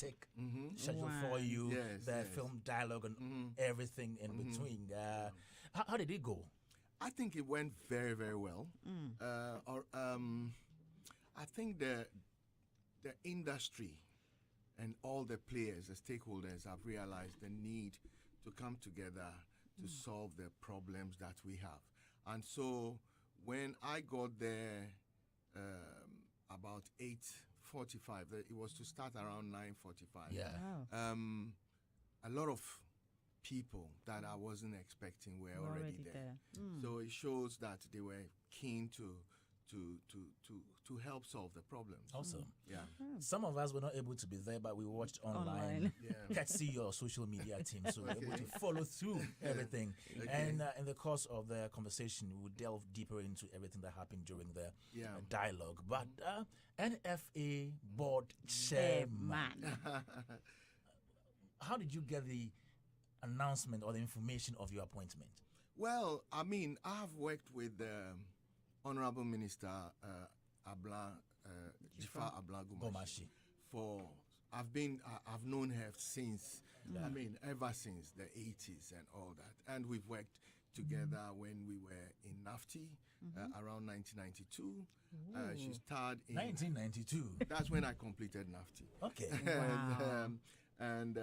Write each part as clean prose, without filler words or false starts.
hectic schedule for you, the film dialogue and everything in between. How did it go? I think it went very, very well. I think the industry and all the players, the stakeholders, have realized the need to come together to solve the problems that we have. And so when I got there about 8:45, it was to start around 9:45. Yeah. Wow. A lot of people that I wasn't expecting were already there. So it shows that they were keen to help solve the problems. Awesome. Yeah. Some of us were not able to be there, but we watched online. Courtesy your social media team, so we're able to follow through everything. And in the course of the conversation, we will delve deeper into everything that happened during the dialogue. But NFA board chairman, how did you get the announcement or the information of your appointment? Well, I mean, I have worked with Honorable Minister Jifar Abla Gumashi I've known her since, I mean, ever since the 80s and all that. And we've worked together when we were in NAFTI around 1992. She starred in 1992. That's when I completed NAFTI. Okay. And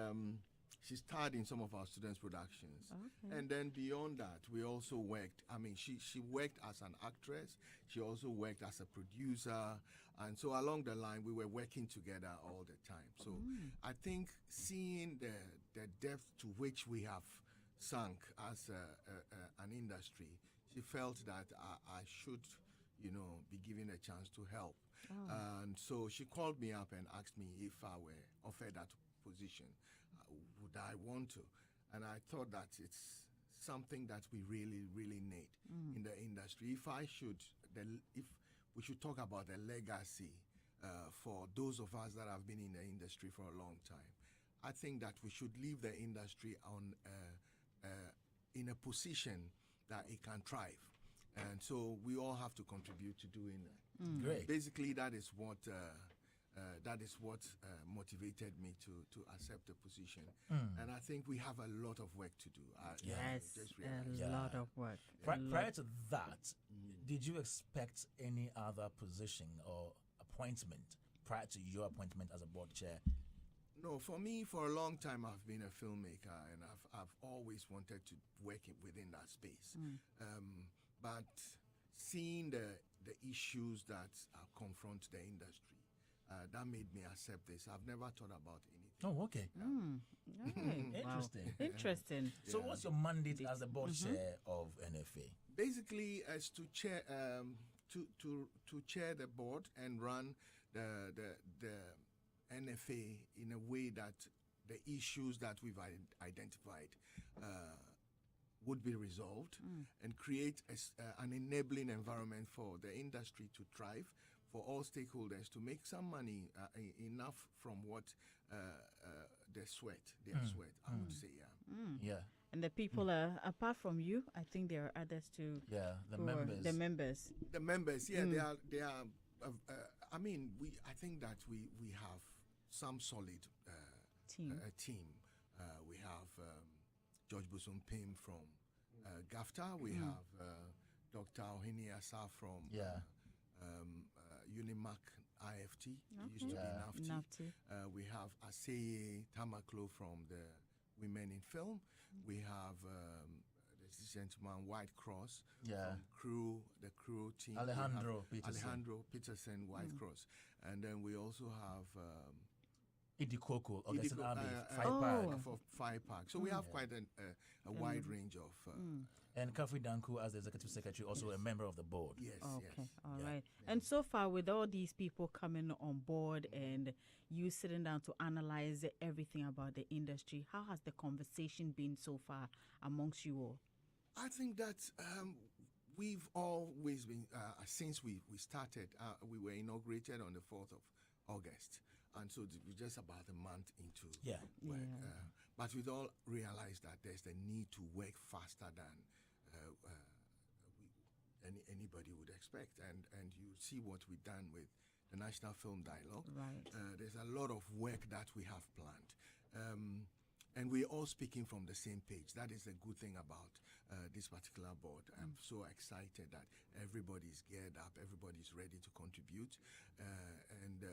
she starred in some of our students' productions. And then beyond that, we also worked. I mean, she worked as an actress. She also worked as a producer. And so along the line, we were working together all the time. So I think seeing the depth to which we have sunk as an industry, she felt that I should, be given a chance to help. And so she called me up and asked me if I were offered that position. Would I want to? And I thought that it's something that we really, really need in the industry. If we should talk about the legacy for those of us that have been in the industry for a long time, I think that we should leave the industry in a position that it can thrive. And so we all have to contribute to doing that. Great. Basically, that is what motivated me to accept the position. And I think we have a lot of work to do. A lot of work. Prior to that, did you expect any other position or appointment prior to your appointment as a board chair? No, for me, for a long time, I've been a filmmaker, and I've always wanted to work within that space. But seeing the issues that confront the industry, that made me accept this. I've never thought about anything. Oh, okay. Interesting. Wow. Interesting. So what's your mandate as the board chair of NFA? Basically, as to chair to chair the board and run the NFA in a way that the issues that we've identified would be resolved and create an enabling environment for the industry to thrive, for all stakeholders to make some money, enough from what their sweat, I would say, Yeah. And the people are, apart from you, I think there are others too. Yeah, the members. The members. The members, yeah, they are. I mean, I think that we have some solid team. We have George Busum Pim from GAFTA. We have Dr. Ohini Asa from Unimac IFT. Used to be NAFTI. We have Aseye Tamaklo from the Women in Film. We have this gentleman, White Cross, from the crew team. Alejandro Peterson, White Cross. And then we also have Idikoko, Augustine Abbey, for Five Park. So we have quite a wide range of... and Kafri Danku, as the executive secretary, also a member of the board. Yes, okay, all right. And so far, with all these people coming on board and you sitting down to analyze everything about the industry, how has the conversation been so far amongst you all? I think that we've always been, since we started, we were inaugurated on the 4th of August. And so we're just about a month into work. But we've all realized that there's the need to work faster than anybody would expect. And you see what we've done with the National Film Dialogue. Right. There's a lot of work that we have planned. And we're all speaking from the same page. That is the good thing about this particular board. I'm so excited that everybody's geared up, everybody's ready to contribute. And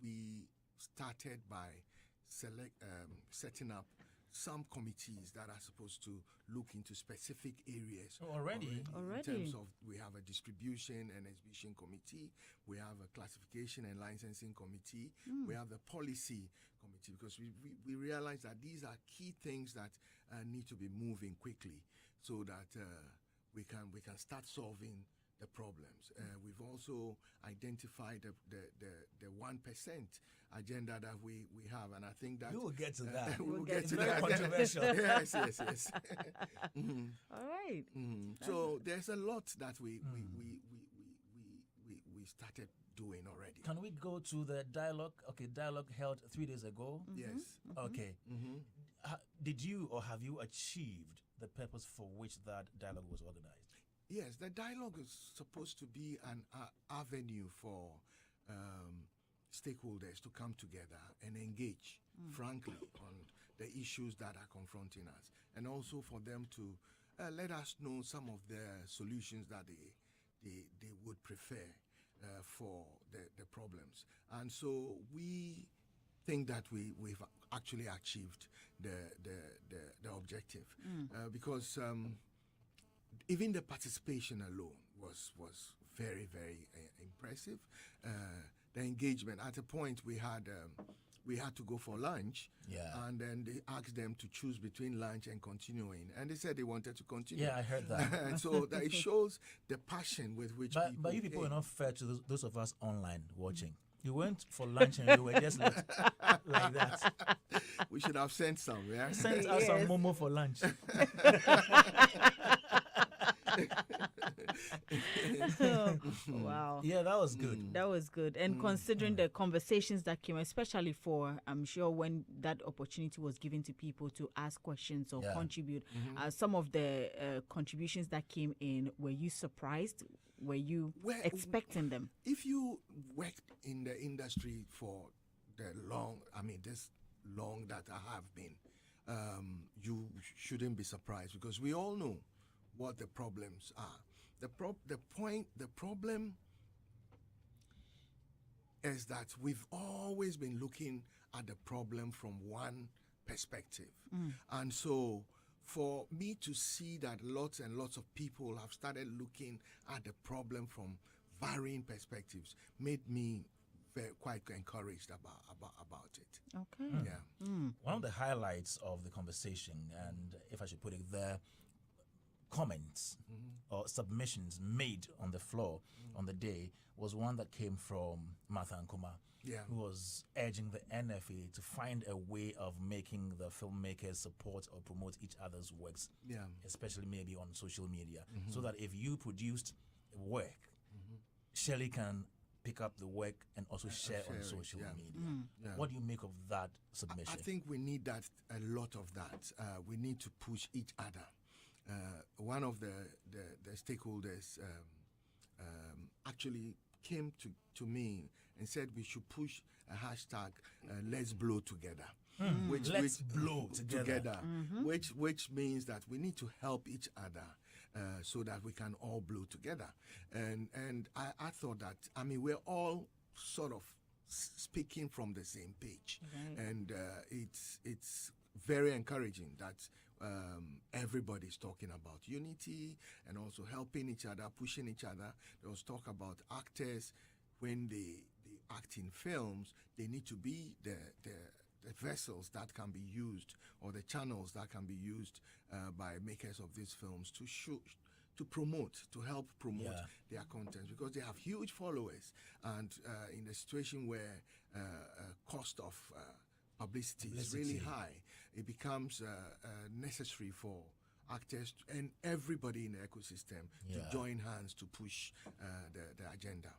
we started by setting up some committees that are supposed to look into specific areas. Already. In terms of, we have a distribution and exhibition committee, we have a classification and licensing committee, we have the policy committee, because we realize that these are key things that need to be moving quickly so that we can start solving the problems. We've also identified the 1% agenda that we have, and I think that we will get to that. We will get to very that. controversial. Yes. All right. So there's a lot that we started doing already. Can we go to the dialogue? Okay, dialogue held 3 days ago. Yes. Okay. Did you or have you achieved the purpose for which that dialogue was organized? Yes, the dialogue is supposed to be an avenue for stakeholders to come together and engage frankly on the issues that are confronting us, and also for them to let us know some of the solutions that they would prefer for the problems. And so we think that we've actually achieved the objective, because even the participation alone was very, very impressive. The engagement, at a point we had to go for lunch, and then they asked them to choose between lunch and continuing, and they said they wanted to continue. Yeah, I heard that. And so that it shows the passion with which but you people are not fair to those of us online watching. You went for lunch and you were just like that. We should have sent some, yeah? Sent us some momo for lunch. Wow. Yeah, that was good. That was good. And considering the conversations that came, especially for, I'm sure when that opportunity was given to people to ask questions or contribute, some of the contributions that came in, were you surprised? Were you expecting them? If you worked in the industry for this long that I have been, you shouldn't be surprised, because we all know what the problems are. The problem is that we've always been looking at the problem from one perspective. And so for me to see that lots and lots of people have started looking at the problem from varying perspectives made me quite encouraged about it. Okay. Yeah. One of the highlights of the conversation, and if I should put it there, comments or submissions made on the floor on the day, was one that came from Martha Nkuma, who was urging the NFA to find a way of making the filmmakers support or promote each other's works, especially maybe on social media, so that if you produced work, Shirley can pick up the work and also share on social media. What do you make of that submission? I think we need that, a lot of that. We need to push each other. One of the stakeholders actually came to me and said we should push a hashtag, let's blow together. Let's blow together. Which means that we need to help each other so that we can all blow together. And I thought that, we're all sort of speaking from the same page. And it's very encouraging that everybody's talking about unity and also helping each other, pushing each other. There was talk about actors when they act in films, they need to be the vessels that can be used, or the channels that can be used by makers of these films to help promote their content, because they have huge followers, and in a situation where cost of publicity is really high, it becomes necessary for actors and everybody in the ecosystem to join hands to push the agenda.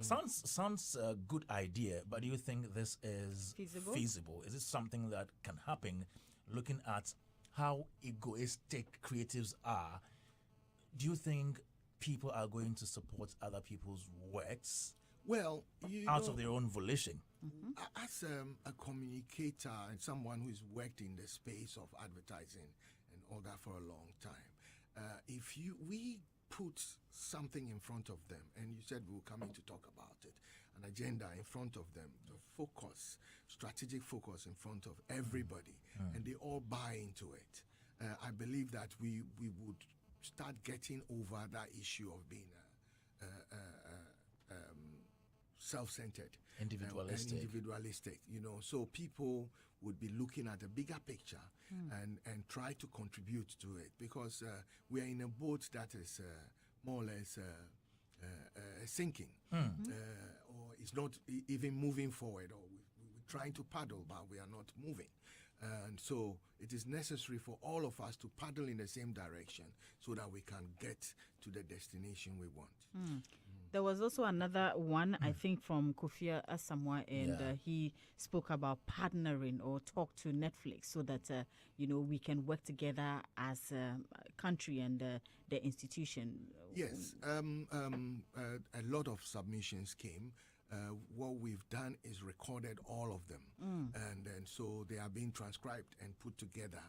Sounds a good idea, but do you think this is feasible? Is it something that can happen, looking at how egoistic creatives are? Do you think people are going to support other people's works? Well, out of their own volition. As a communicator and someone who's worked in the space of advertising and all that for a long time, if we put something in front of them, and you said we'll come in to talk about it, an agenda in front of them, the focus, strategic focus in front of everybody, and they all buy into it, I believe that we would start getting over that issue of being self-centered, individualistic, so people would be looking at a bigger picture and try to contribute to it, because we are in a boat that is more or less sinking, or it's not even moving forward, or we're trying to paddle but we are not moving. And so it is necessary for all of us to paddle in the same direction so that we can get to the destination we want. There was also another one, I think, from Kofi Asamoah, and he spoke about partnering or talk to Netflix so that, we can work together as a country and the institution. Yes, a lot of submissions came. What we've done is recorded all of them, and so they are being transcribed and put together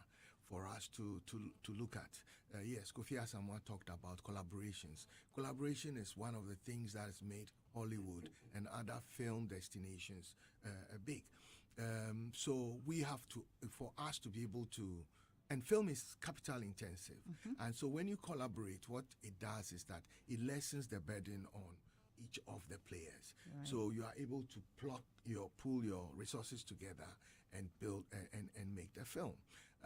for us to look at. Yes, Kofi Asamoah talked about collaborations. Collaboration is one of the things that has made Hollywood and other film destinations big. So we have to, for us to be able to, and film is capital intensive. And so when you collaborate, what it does is that it lessens the burden on each of the players. Right. So you are able to pull your resources together and build and make the film.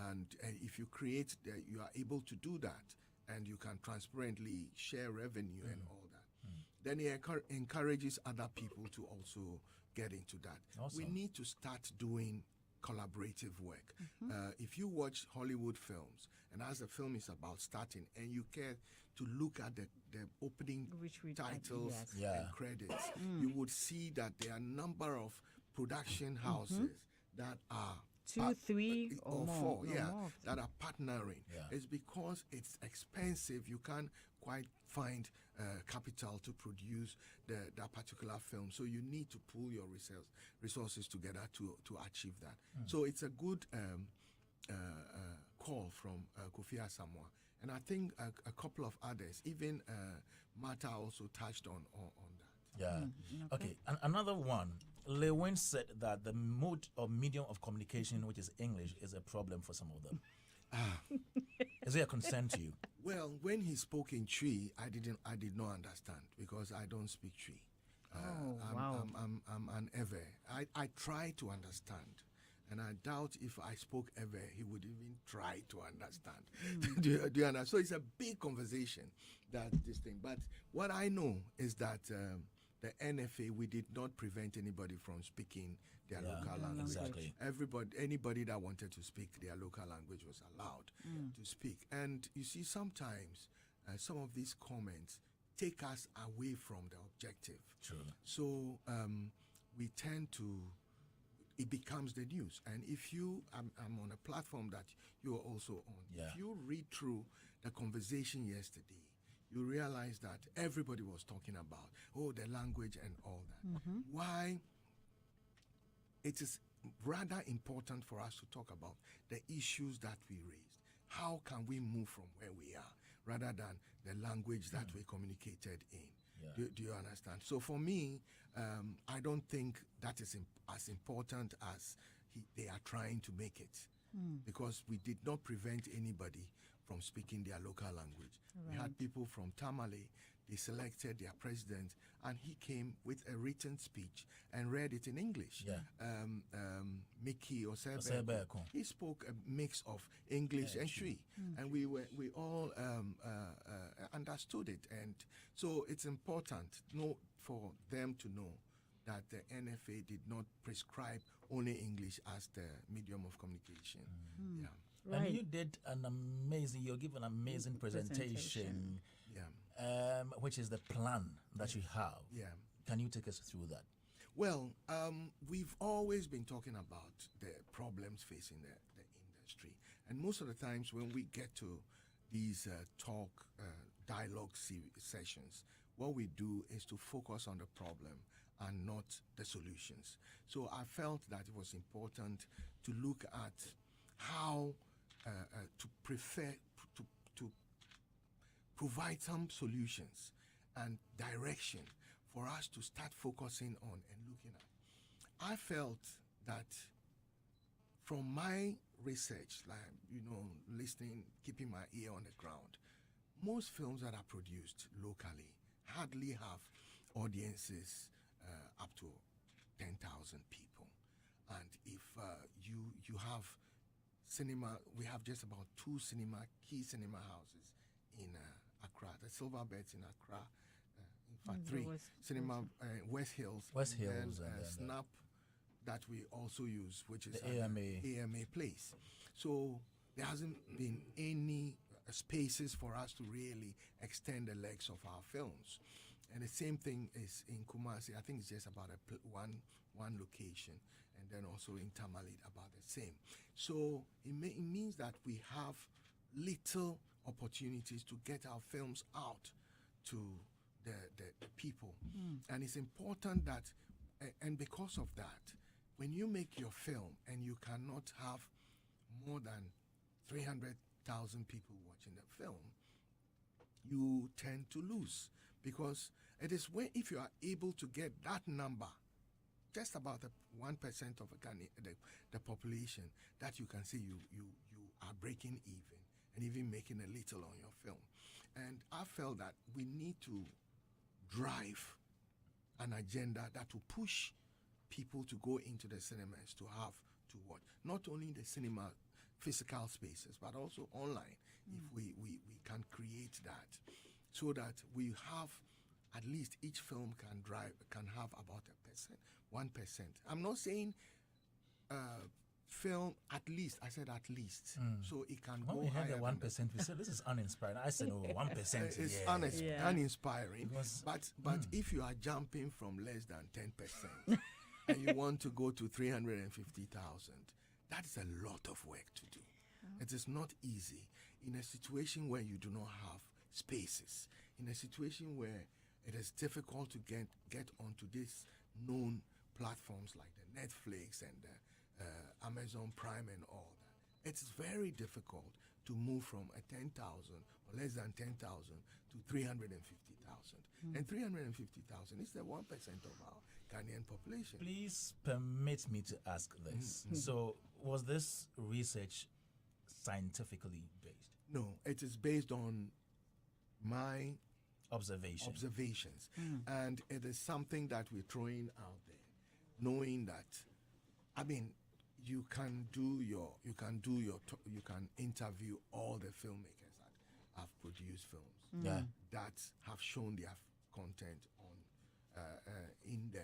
And if you create, you are able to do that, and you can transparently share revenue and all that. Then it encourages other people to also get into that. Awesome. We need to start doing collaborative work. If you watch Hollywood films, and as the film is about starting, and you care to look at the opening titles and credits, you would see that there are a number of production houses that are 2, 3, or four, more. that are partnering. It's because it's expensive. You can't quite find capital to produce that particular film. So you need to pull your resources together to achieve that. So it's a good call from Kofi Asamoah. And I think a couple of others, even Martha also touched on that. Yeah. Okay. And another one, Lewin said that the mode or medium of communication, which is English, is a problem for some of them. Is it a concern to you? Well, when he spoke in Twi, I did not understand, because I don't speak Twi. I'm an Ewe. I try to understand, and I doubt if I spoke Ewe, he would even try to understand. Do you understand? So it's a big conversation, this thing. But what I know is that the NFA, we did not prevent anybody from speaking their local language. Exactly. Anybody that wanted to speak their local language was allowed to speak. And you see, sometimes some of these comments take us away from the objective. True. So we tend to, it becomes the news. And if I'm on a platform that you're also on, if you read through the conversation yesterday, you realize that everybody was talking about, the language and all that. Why it is rather important for us to talk about the issues that we raised. How can we move from where we are, rather than the language that we communicated in? Do you understand? So for me, I don't think that is as important as they are trying to make it, because we did not prevent anybody from speaking their local language. Right. We had people from Tamale, they selected their president, and he came with a written speech and read it in English. Mickey Osebe, he spoke a mix of English and Twi, and we all understood it. And so it's important for them to know that the NFA did not prescribe only English as the medium of communication. Right. And you did you're giving an amazing presentation. Which is the plan that you have. Can you take us through that? Well, we've always been talking about the problems facing the industry. And most of the times when we get to these dialogue sessions, what we do is to focus on the problem are not the solutions. So I felt that it was important to look at how to provide some solutions and direction for us to start focusing on and looking at. I felt that from my research, listening, keeping my ear on the ground, most films that are produced locally hardly have audiences up to 10,000 people. And if you have cinema, we have just about two key cinema houses in Accra, the Silverbeds in Accra, in fact three, West Hills, and Snap that we also use, which is the AMA place. So there hasn't been any spaces for us to really extend the legs of our films. And the same thing is in Kumasi. I think it's just about one location, and then also in Tamale about the same. So it means that we have little opportunities to get our films out to the people. And it's important that, and because of that, when you make your film and you cannot have more than 300,000 people watching the film, you tend to lose, because it is when, if you are able to get that number, just about 1% of the population, that you can say you are breaking even and even making a little on your film. And I felt that we need to drive an agenda that will push people to go into the cinemas to have to watch, not only the cinema physical spaces, but also online. If we can create that, so that we have at least each film can have about 1%. I'm not saying film at least. I said at least, so it can go we had higher. The 1%. We said this is uninspiring. I said 1%. It's uninspiring. But if you are jumping from less than 10% and you want to go to 350,000, that's a lot of work to do. It is not easy in a situation where you do not have spaces, in a situation where it is difficult to get onto these known platforms like the Netflix and the Amazon Prime and all that. It's very difficult to move from a 10,000 or less than 10,000 to 350,000. And 350,000 is the 1% of our Ghanaian population. Please permit me to ask this. So, was this research scientifically based? No, it is based on my observations. And it is something that we're throwing out there, knowing that, I mean, you can interview all the filmmakers that have produced films that have shown their content on in the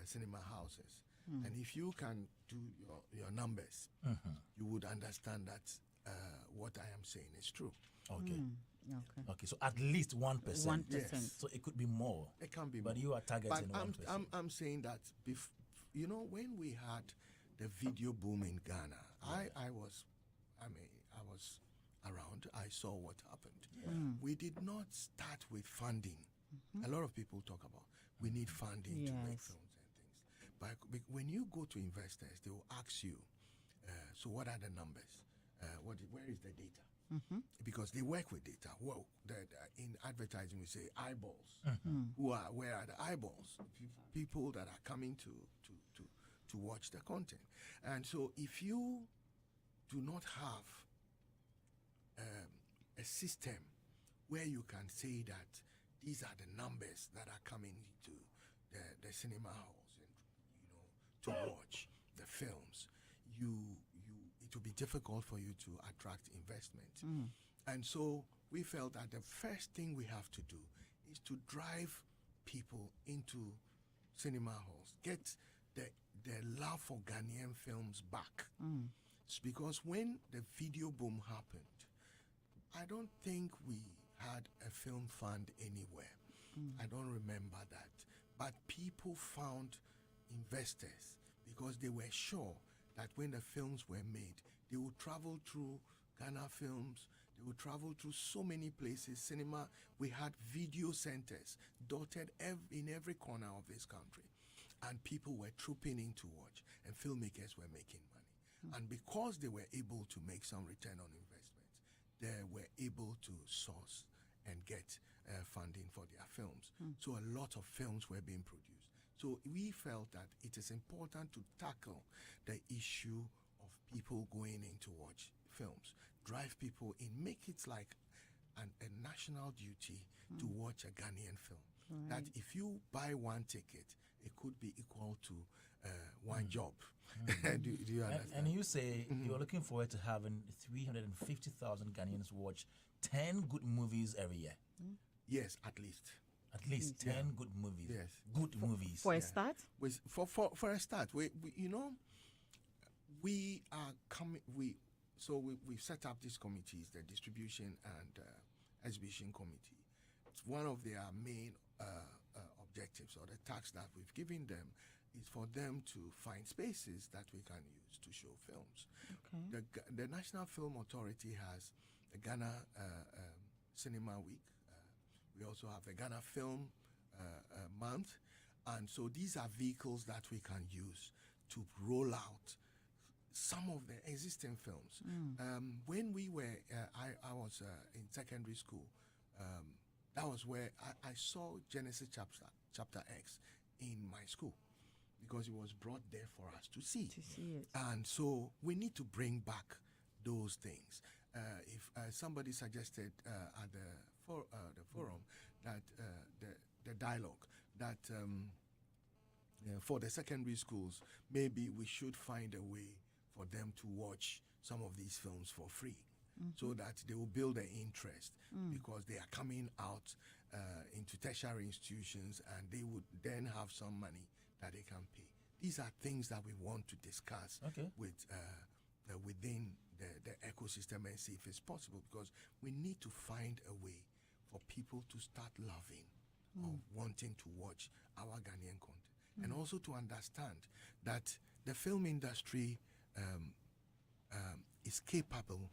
cinema houses. And if you can do your numbers, you would understand that what I am saying is true. Okay. Okay, so at least 1%. 1%. Yes. So it could be more. It can be but more. You are targeting but 1%. I'm saying that, when we had the video boom in Ghana, I was around. I saw what happened. We did not start with funding. A lot of people talk about we need funding to make films and things. But when you go to investors, they will ask you, so what are the numbers? Where is the data? Because they work with data. Well, in advertising we say eyeballs. Where are the eyeballs? People that are coming to watch the content. And so if you do not have a system where you can say that these are the numbers that are coming to the cinema halls and to watch the films, it will be difficult for you to attract investment. And so we felt that the first thing we have to do is to drive people into cinema halls, get the love for Ghanaian films back. Because when the video boom happened, I don't think we had a film fund anywhere. I don't remember that. But people found investors because they were sure that when the films were made, they would travel through Ghana Films, they would travel through so many places, cinema. We had video centers dotted in every corner of this country. and people were trooping in to watch, and filmmakers were making money. And because they were able to make some return on investment, they were able to source and get funding for their films. So a lot of films were being produced. So we felt that it is important to tackle the issue of people going in to watch films, drive people in, make it like a national duty to watch a Ghanaian film. Right. That if you buy one ticket, it could be equal to one job. Do you understand? And you say you're looking forward to having 350,000 Ghanaians watch 10 good movies every year. Yes, at least. At least 10 good movies. Yes. Good movies. For a start? For a start, we are coming. We've set up these committees, the distribution and exhibition committee. It's one of their main objectives, or the task that we've given them, is for them to find spaces that we can use to show films. Okay. The National Film Authority has the Ghana Cinema Week. We also have the Ghana Film Month. And so these are vehicles that we can use to roll out some of the existing films. When we were, I was in secondary school, that was where I saw Genesis Chapter X in my school, because it was brought there for us to see. To see it. And so we need to bring back those things. If somebody suggested at the forum that the dialogue that for the secondary schools, maybe we should find a way for them to watch some of these films for free, so that they will build their interest, because they are coming out into tertiary institutions, and they would then have some money that they can pay. These are things that we want to discuss with within the ecosystem and see if it's possible, because we need to find a way for people to start loving or wanting to watch our Ghanaian content, and also to understand that the film industry is capable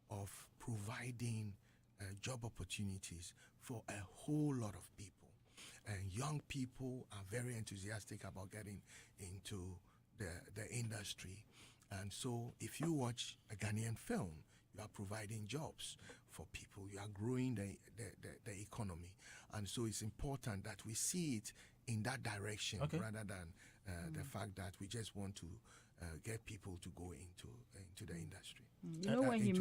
of providing job opportunities for a whole lot of people. And young people are very enthusiastic about getting into the industry. And so if you watch a Ghanaian film, you are providing jobs for people. You are growing the economy. And so it's important that we see it in that direction, rather than the fact that we just want to get people to go into the industry. You know, when he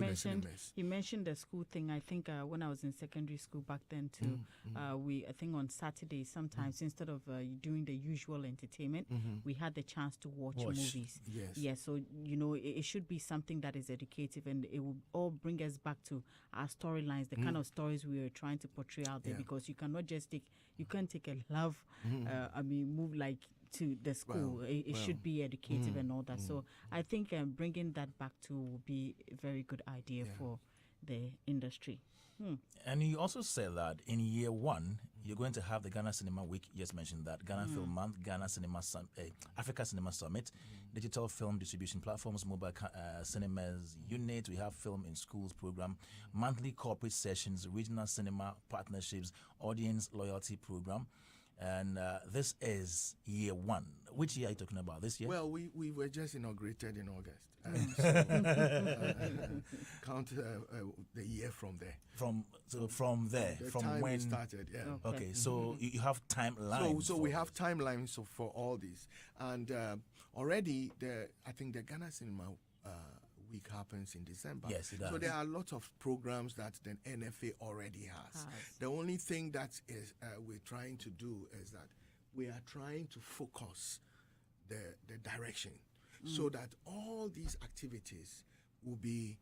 mentioned the school thing, I think when I was in secondary school back then too, I think on Saturdays sometimes instead of doing the usual entertainment, we had the chance to watch movies. Yes. Yeah, so you know it should be something that is educative, and it will all bring us back to our storylines, the kind of stories we are trying to portray out there, because you cannot just can't take a love, move like to the school. It should be educative and all that. So I think bringing that back to will be a very good idea for the industry. And you also said that in year one, you're going to have the Ghana Cinema Week. You just mentioned that. Ghana Film Month, Ghana Cinema Africa Cinema Summit, digital film distribution platforms, mobile cinemas unit. We have film in schools program, monthly corporate sessions, regional cinema partnerships, audience loyalty program. And this is year one. Which year are you talking about? This year? Well, we were just inaugurated in August. Count the year from there. From there, the from time when we started. Yeah. Okay, so you have timelines. So we have timelines for all these, and already I think the Ghana Cinema Week happens in December. Yes, it does. So there are a lot of programs that the NFA already has. The only thing that is we're trying to do is that we are trying to focus the direction, so that all these activities will be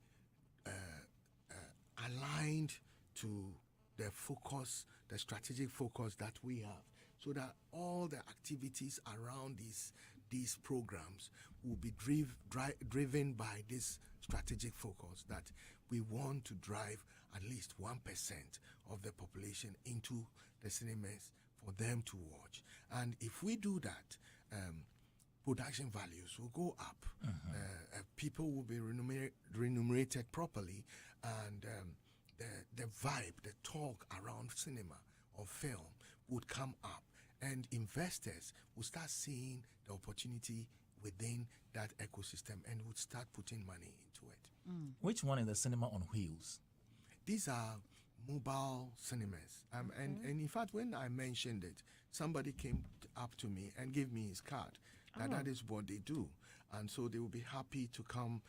aligned to the focus, the strategic focus that we have, so that all the activities around these programs will be driven by this strategic focus, that we want to drive at least 1% of the population into the cinemas for them to watch. And if we do that, production values will go up. People will be remunerated properly, and the vibe, the talk around cinema or film would come up. and investors will start seeing the opportunity within that ecosystem and would start putting money into it. Which one is the cinema on wheels? These are mobile cinemas. And in fact, when I mentioned it, somebody came up to me and gave me his card. That is what they do. And so they will be happy to come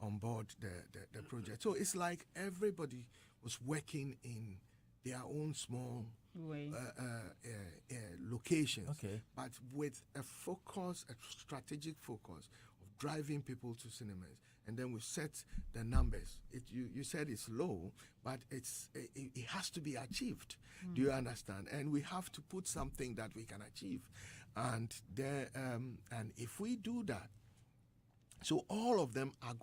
on board the project. So it's like everybody was working in their own small locations, but with a strategic focus of driving people to cinemas. And then we set the numbers. You said it's low, but it has to be achieved. Do you understand? And we have to put something that we can achieve. And if we do that, so all of them are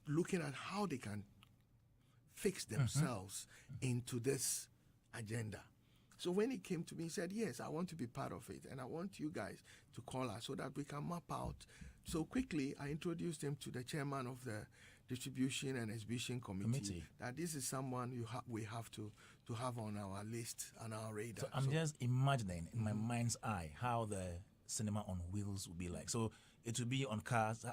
looking at how they can fix themselves into this agenda. So when he came to me, he said, yes, I want to be part of it, and I want you guys to call us so that we can map out. So quickly, I introduced him to the chairman of the Distribution and Exhibition Committee. That this is someone we have to have on our list, on our radar. So I'm just imagining in my mind's eye how the cinema on wheels would be like. So it will be on cars.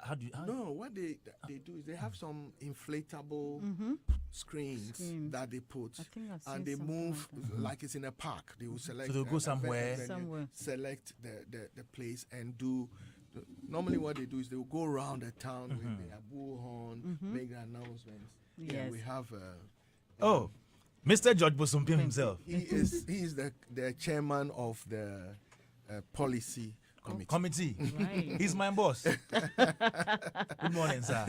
No, what they do is they have some inflatable screens that they put, and they move like it's in a park. They will select. So they'll go somewhere. Select the place and do. Normally, what they do is they will go around the town with their bullhorn, make the announcements. Yes. Yeah, we have. Mr. George Bosumpim himself. He is the chairman of the policy committee. Right. He's my boss. Good morning, sir.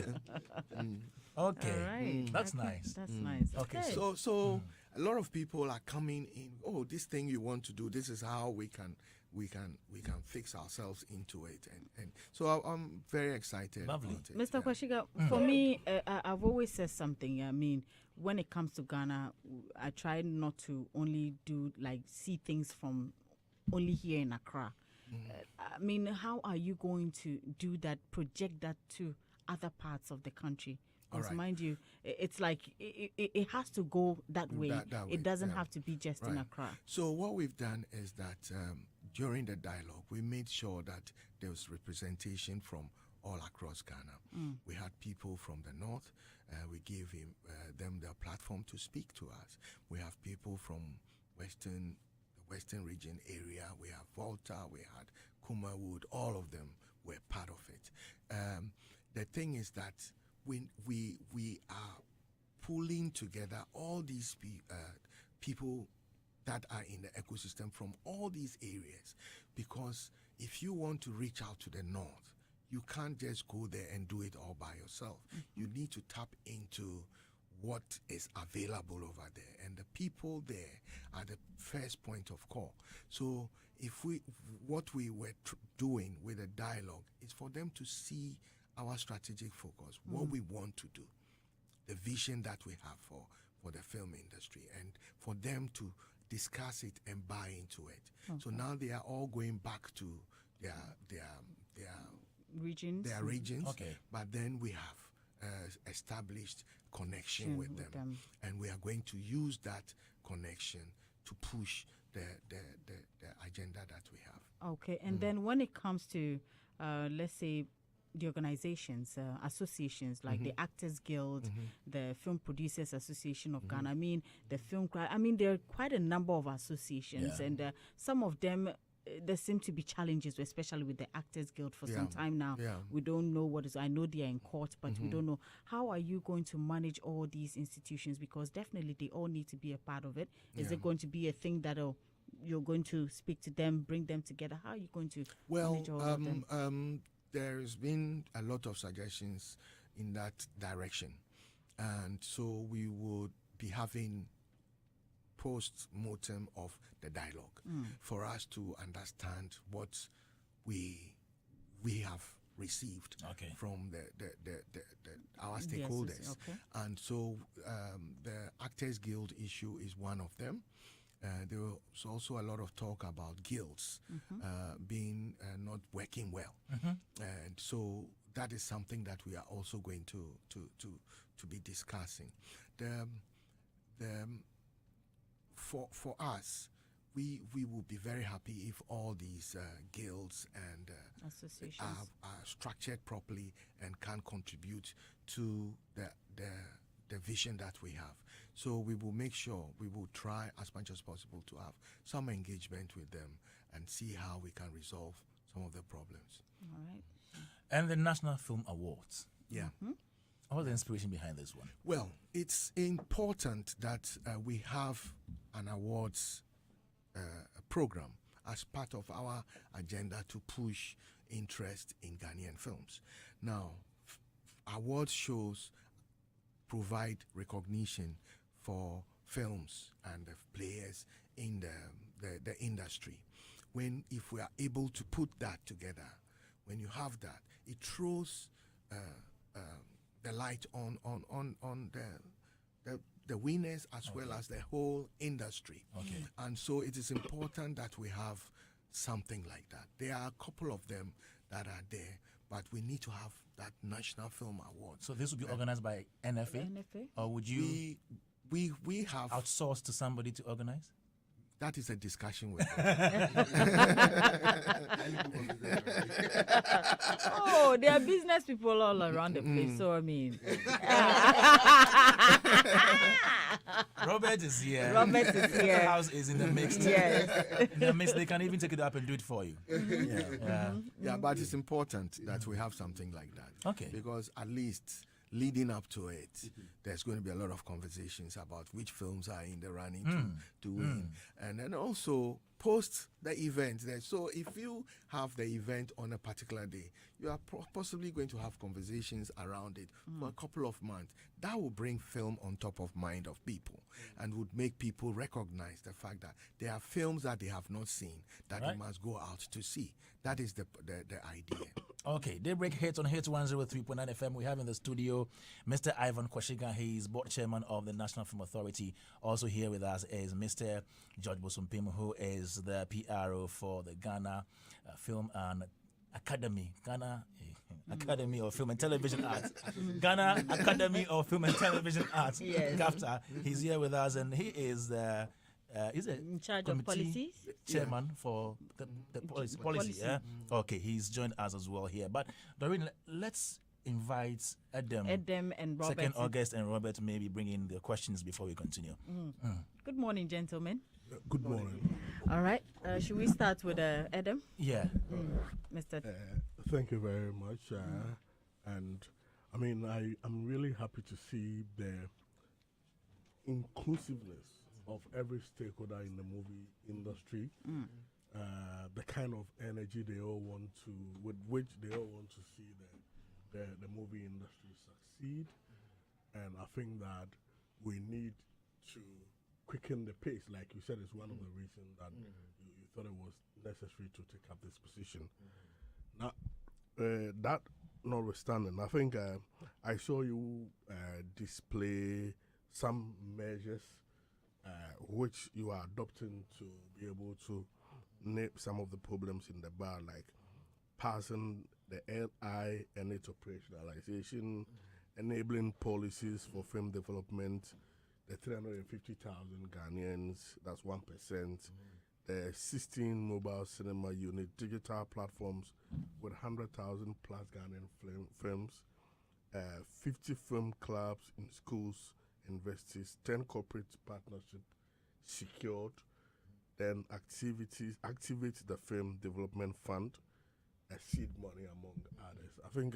Okay. Right. That's nice. That's nice. Okay. So a lot of people are coming in. Oh, this thing you want to do. This is how we can fix ourselves into it, and so I'm very excited. Lovely. About it. Mr. Quashigah, for me, I've always said something. I mean, when it comes to Ghana, I try not to only see things from only here in Accra. I mean, how are you going to do that, project that to other parts of the country? Because mind you, it's like it has to go that way. That way. It doesn't have to be just in Accra. So what we've done is that during the dialogue, we made sure that there was representation from all across Ghana. We had people from the north. We gave them the platform to speak to us. We have people from the Western region area. We have Volta. We had Kumawood. All of them were part of it. The thing is that we are pulling together all these people that are in the ecosystem from all these areas, because if you want to reach out to the north, you can't just go there and do it all by yourself. You need to tap into what is available over there, and the people there are the first point of call. So what we were doing with the dialogue is for them to see our strategic focus, what we want to do, the vision that we have for the film industry, and for them to discuss it and buy into it. Okay. So now they are all going back to their regions. Okay. But then we have established connection with them, and we are going to use that connection to push the agenda that we have. Okay, and then when it comes to let's say the organizations, associations like the Actors Guild, the Film Producers Association of Ghana, there are quite a number of associations, and some of them, there seem to be challenges, especially with the Actors Guild for some time now. We don't know what is. I know they are in court, but we don't know. How are you going to manage all these institutions? Because definitely they all need to be a part of it. Is it going to be a thing that you're going to speak to them, bring them together? How are you going to manage all of them? There's been a lot of suggestions in that direction, and so we would be having post-mortem of the dialogue for us to understand what we have received from our stakeholders. And so the Actors Guild issue is one of them. There was also a lot of talk about guilds being not working well, and so that is something that we are also going to be discussing. For us, we will be very happy if all these guilds and associations are structured properly and can contribute to the vision that we have. So we will make sure, we will try as much as possible to have some engagement with them and see how we can resolve some of the problems. All right. And the National Film Awards. Yeah. What's the inspiration behind this one? Well, it's important that we have an awards program as part of our agenda to push interest in Ghanaian films. Now, award shows provide recognition for films and the players in the industry. If we are able to put that together, when you have that, it throws the light on the winners as well as the whole industry. Okay. And so it is important that we have something like that. There are a couple of them that are there, but we need to have that National Film Award. So this will be organized by NFA? NFA? Or would you we have outsourced to somebody to organize? That is a discussion with them. Oh, there are business people all around the place. So I mean, Robert is here. Robert is here. The house is in the mix. Yes. In the mix, they can even take it up and do it for you. Yeah, but it's important that we have something like that. Okay. Because at least leading up to it, there's going to be a lot of conversations about which films are in the running to win. And then also post the event. So if you have the event on a particular day, you are possibly going to have conversations around it for a couple of months. That will bring film on top of mind of people and would make people recognize the fact that there are films that they have not seen that they must go out to see. That is the idea. Okay, Daybreak Hitz on Hitz 103.9 FM. We have in the studio Mr. Ivan Quashigah. He is board chairman of the National Film Authority. Also here with us is Mr. George Bosumpim, who is the PRO for the Ghana Film and Academy. Ghana Academy of Film and Television Arts. Ghana Academy of Film and Television Arts. Yes. GAFTA. He's here with us, and he is the in charge of policies? Chairman for the policy. Yeah? Okay, he's joined us as well here. But Doreen, let's invite Adam and Robert. 2nd August and Robert maybe bring in the questions before we continue. Good morning, gentlemen. Good morning. All right. Should we start with Adam? Yeah. Mr. Thank you very much. And I mean, I'm really happy to see the inclusiveness of every stakeholder in the movie industry, the kind of energy they all want to, with which they all want to see the movie industry succeed. And I think that we need to quicken the pace. Like you said, it's one of the reasons that you thought it was necessary to take up this position. Now, that notwithstanding, I think I saw you display some measures which you are adopting to be able to nip some of the problems in the bar, like passing the LI and its operationalization, enabling policies for film development, the 350,000 Ghanaians, that's 1%, the 16 mobile cinema unit, digital platforms with 100,000 plus Ghanaian films, 50 film clubs in schools, universities, 10 corporate partnerships secured, then activate the film development fund, seed money among others. I think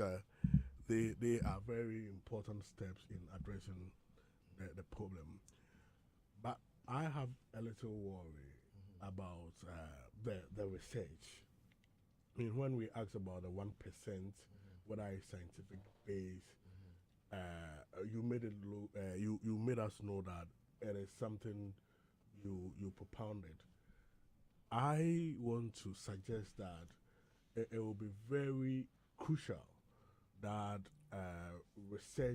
they are very important steps in addressing the problem. But I have a little worry about the research. I mean, when we ask about the 1%, whether it's scientific based, you made it. You made us know that it is something you propounded. I want to suggest that it will be very crucial that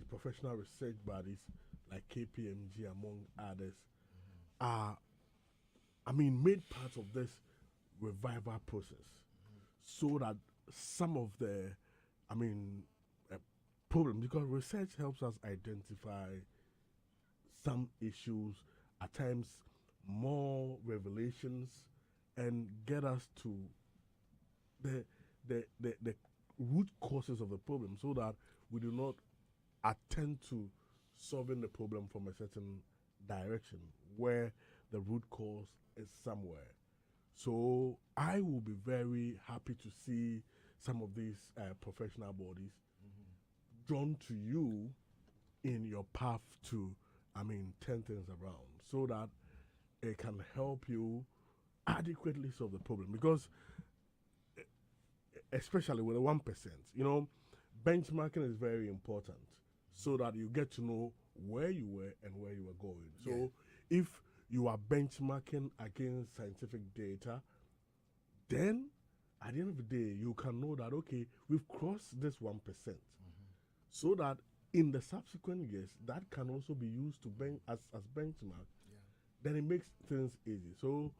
professional research bodies like KPMG, among others, are, made part of this revival process, so that some of the, problems, because research helps us identify some issues. At times, more revelations and get us to the root causes of the problem, so that we do not attend to solving the problem from a certain direction where the root cause is somewhere. So I will be very happy to see some of these professional bodies drawn to you in your path to, turn things around, so that it can help you adequately solve the problem. Because especially with the 1%, benchmarking is very important, so that you get to know where you were and where you were going. So if you are benchmarking against scientific data, then at the end of the day, you can know that, okay, we've crossed this 1%. So that in the subsequent years, that can also be used to as benchmark. Then it makes things easy. So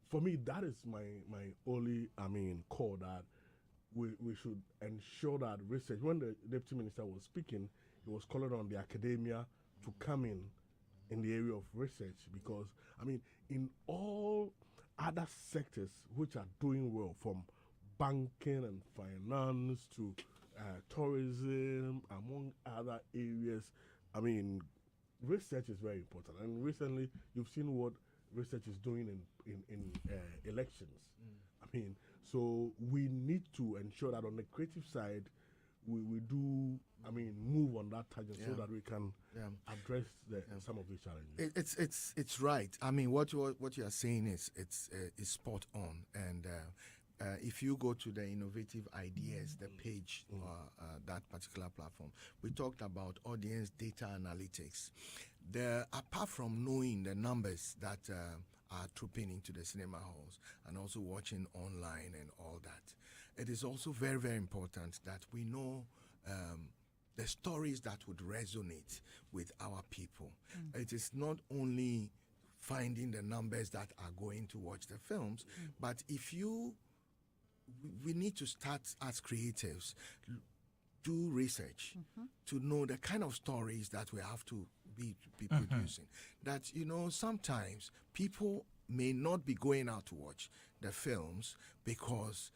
for me, that is my only, call, that we should ensure that research. When the Deputy Minister was speaking, he was calling on the academia to come in the area of research, because, in all other sectors which are doing well, from banking and finance to tourism, among other areas, research is very important. And recently, you've seen what research is doing in elections. So we need to ensure that on the creative side, we do, move on that tangent, so that we can address some of these challenges. It's right. What you are saying is spot on. And if you go to the innovative ideas, the page, that particular platform, we talked about audience data analytics. Apart from knowing the numbers that are trooping into the cinema halls and also watching online and all that, it is also very, very important that we know the stories that would resonate with our people. It is not only finding the numbers that are going to watch the films, but we need to start as creatives, do research to know the kind of stories that we have to be producing. That, sometimes people may not be going out to watch the films because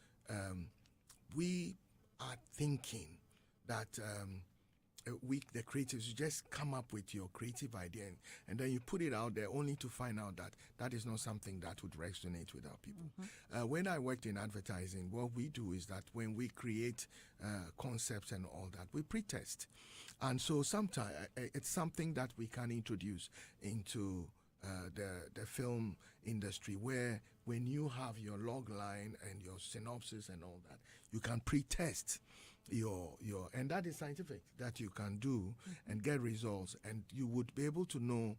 we are thinking that the creatives, you just come up with your creative idea and then you put it out there, only to find out that that is not something that would resonate with our people. When I worked in advertising, what we do is that when we create concepts and all that, we pre-test. And so sometimes it's something that we can introduce into the film industry, where when you have your log line and your synopsis and all that, you can pre-test your and that is scientific, that you can do and get results, and you would be able to know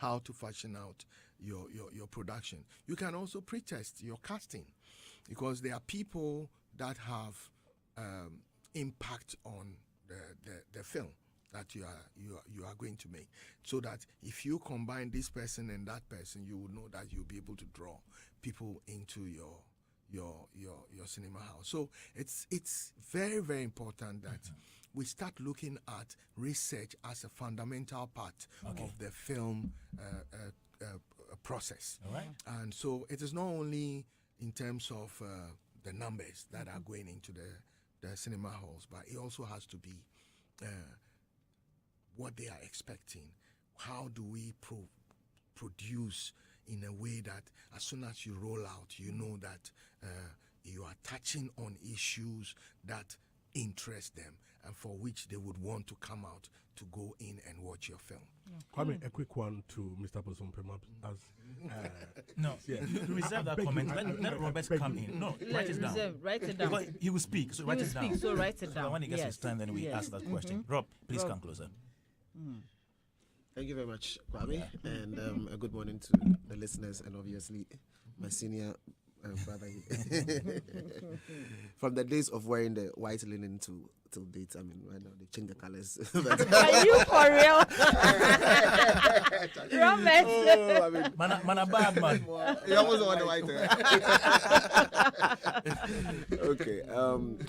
how to fashion out your production. You can also pre-test your casting, because there are people that have impact on the film that you are going to make, so that if you combine this person and that person, you will know that you'll be able to draw people into your cinema house. So it's very, very important that we start looking at research as a fundamental part of the film process. All right. And so it is not only in terms of the numbers that are going into the cinema halls, but it also has to be what they are expecting. How do we produce in a way that as soon as you roll out, you know that you are touching on issues that interest them and for which they would want to come out to go in and watch your film. Kwame, a quick one to Mr. Posompema. No, reserve that comment. Let Robert come in. No, write it down. Write it down. Because he will speak, so write it down. So write it down. When he gets his time, then we ask that question. Rob, please come closer. Thank you very much, Kwame, and a good morning to the listeners, and obviously my senior brother here. From the days of wearing the white linen till date, right now they've changed the colors. Are you for real? Robert. Man a bad man. You almost want the white. Okay.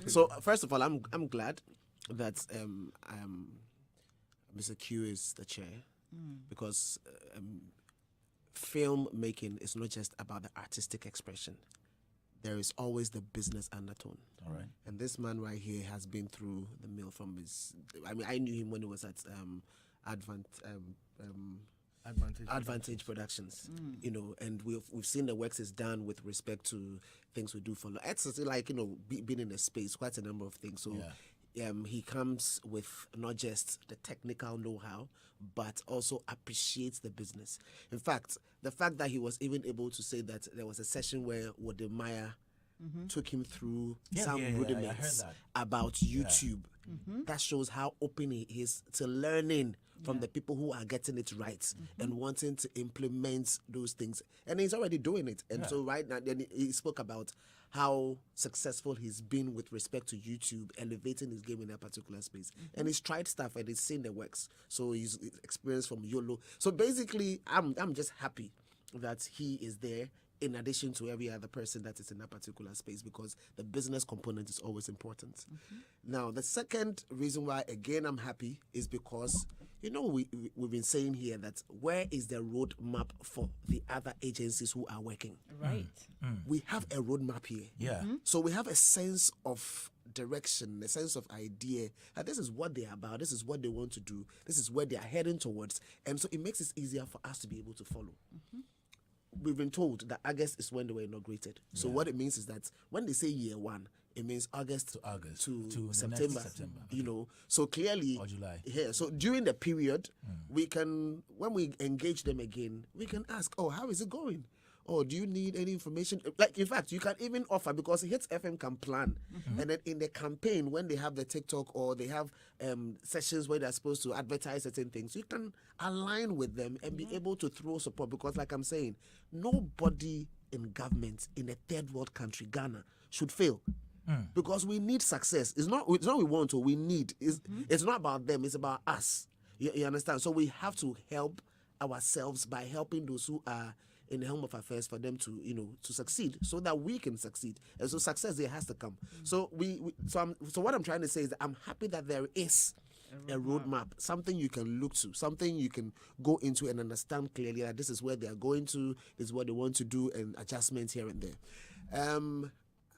So first of all, I'm glad that Mr. Q is the chair, because filmmaking is not just about the artistic expression. There is always the business undertone. All right. And this man right here has been through the mill from his. I mean, I knew him when he was at Advantage Productions. You know, and we've seen the works is done with respect to things we do for. It's like, you know, being in the space, quite a number of things. So. Yeah. He comes with not just the technical know-how, but also appreciates the business. In fact, the fact that he was even able to say that there was a session where Wodemaya took him through some rudiments about YouTube, that shows how open he is to learning from the people who are getting it right and wanting to implement those things. And he's already doing it. And so right now, then he spoke about how successful he's been with respect to YouTube, elevating his game in that particular space. And he's tried stuff and he's seen the works. So he's experienced from YOLO. So basically, I'm just happy that he is there in addition to every other person that is in that particular space, because the business component is always important. Now, the second reason why, again, I'm happy is because, you know, we've been saying here that where is the roadmap for the other agencies who are working? Right. We have a roadmap here. Yeah. So we have a sense of direction, a sense of idea that this is what they're about, this is what they want to do, this is where they are heading towards. And so it makes it easier for us to be able to follow. We've been told that August is when they were inaugurated. So what it means is that when they say year one, it means August to September. You know, so clearly, or July. Yeah. So during the period, we can, when we engage them again, we can ask, oh, how is it going? Oh, do you need any information? Like, in fact, you can even offer, because Hitz FM can plan. And then in the campaign, when they have the TikTok or they have sessions where they're supposed to advertise certain things, you can align with them and be able to throw support. Because like I'm saying, nobody in government in a third world country, Ghana, should fail. Because we need success. It's not we want to, we need. It's not about them, it's about us. You understand? So we have to help ourselves by helping those who are in the helm of affairs for them to, you know, to succeed, so that we can succeed. And so success there has to come. So so what I'm trying to say is that I'm happy that there is a roadmap, something you can look to, something you can go into and understand clearly that this is where they are going to, this is what they want to do, and adjustments here and there.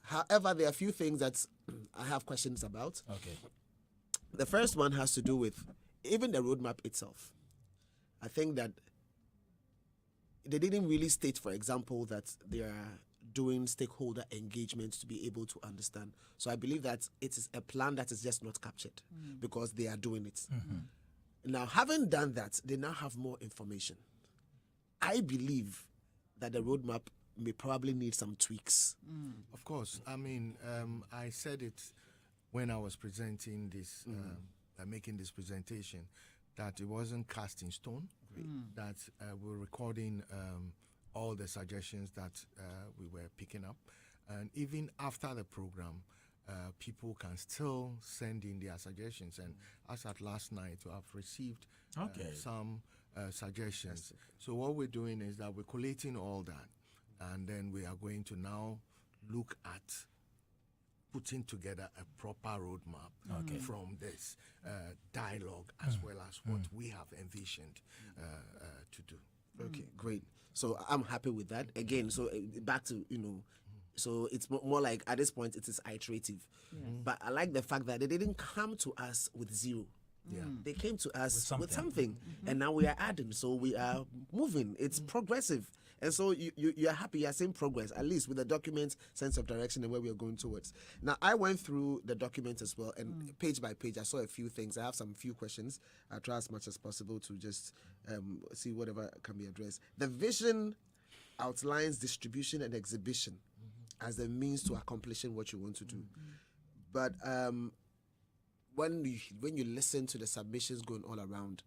However, there are a few things that I have questions about. Okay. The first one has to do with even the roadmap itself. I think that they didn't really state, for example, that they are doing stakeholder engagement to be able to understand. So I believe that it is a plan that is just not captured because they are doing it. Now, having done that, they now have more information. I believe that the roadmap may probably need some tweaks. Of course. I mean, I said it when I was presenting this, making this presentation, that it wasn't cast in stone, that we're recording all the suggestions that we were picking up. And even after the program, people can still send in their suggestions. And as at last night, we have received some suggestions. So what we're doing is that we're collating all that. And then we are going to now look at putting together a proper roadmap from this dialogue as well as what we have envisioned to do. Okay, great. So I'm happy with that. Again, so back to, you know, so it's more like at this point it is iterative. But I like the fact that they didn't come to us with zero. They came to us with something. And now we are adding. So we are moving. It's progressive. And so you're happy, you're seeing progress, at least with the document, sense of direction and where we are going towards. Now, I went through the document as well, and page by page, I saw a few things. I have some few questions. I'll try as much as possible to just see whatever can be addressed. The vision outlines distribution and exhibition as the means to accomplishing what you want to do. But when you listen to the submissions going all around,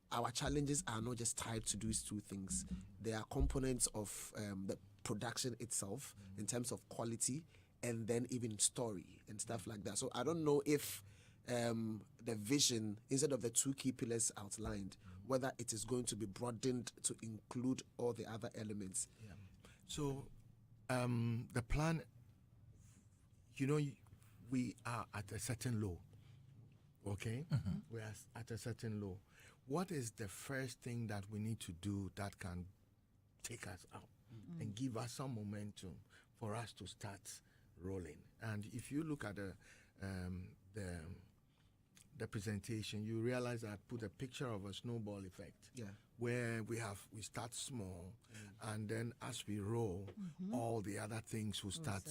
our challenges are not just tied to these two things. They are components of the production itself in terms of quality and then even story and stuff like that. So I don't know if the vision, instead of the two key pillars outlined, whether it is going to be broadened to include all the other elements. So the plan, you know, we are at a certain low, okay? We are at a certain low. What is the first thing that we need to do that can take us up and give us some momentum for us to start rolling. And if you look at the presentation, you realize I put a picture of a snowball effect. Yeah. Where we start small, and then as we roll, all the other things will start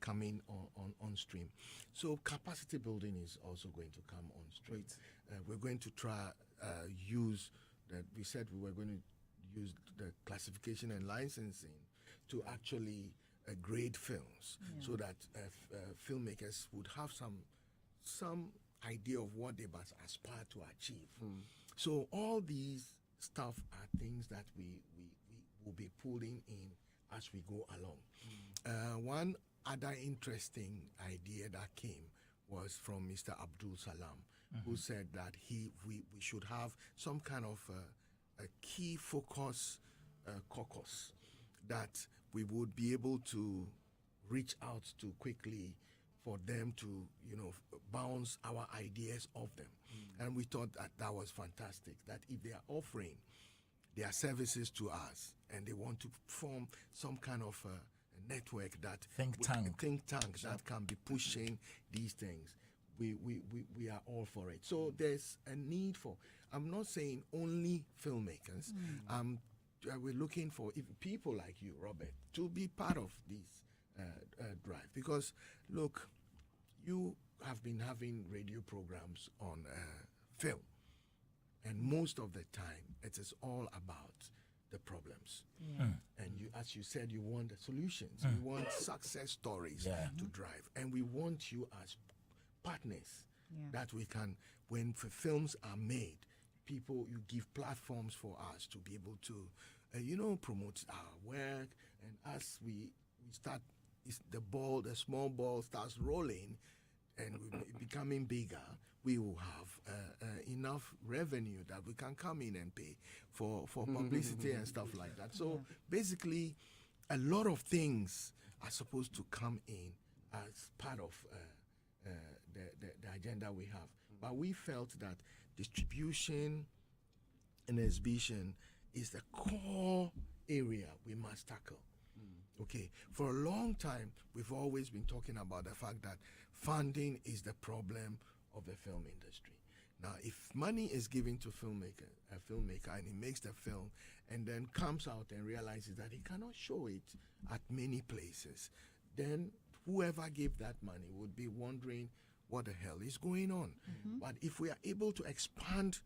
coming on stream. So capacity building is also going to come on stream. We're going to try use that. We said we were going to use the classification and licensing to actually grade films, so that filmmakers would have some idea of what they must aspire to achieve. So all these stuff are things that we will be pulling in as we go along. One other interesting idea that came was from Mr. Abdul Salam, who said that we should have some kind of a key focus caucus that we would be able to reach out to quickly for them to, bounce our ideas off them. And we thought that was fantastic, that if they are offering their services to us and they want to form some kind of a network that think tank that can be pushing these things, we are all for it. So there's a need for, I'm not saying only filmmakers, we're looking for people like you, Robert, to be part of this drive. Because look, you have been having radio programs on film, and most of the time it is all about the problems. And you, as you said, you want the solutions. You want success stories to drive, and we want you as partners that we can, when films are made, you give platforms for us to be able to promote our work. And as we start, the small ball starts rolling and becoming bigger, we will have enough revenue that we can come in and pay for publicity and stuff like that. So basically, a lot of things are supposed to come in as part of the agenda we have. But we felt that distribution and exhibition is the core area we must tackle. Okay, for a long time, we've always been talking about the fact that funding is the problem of the film industry. Now, if money is given to a filmmaker, and he makes the film and then comes out and realizes that he cannot show it at many places, then whoever gave that money would be wondering what the hell is going on. But if we are able to expand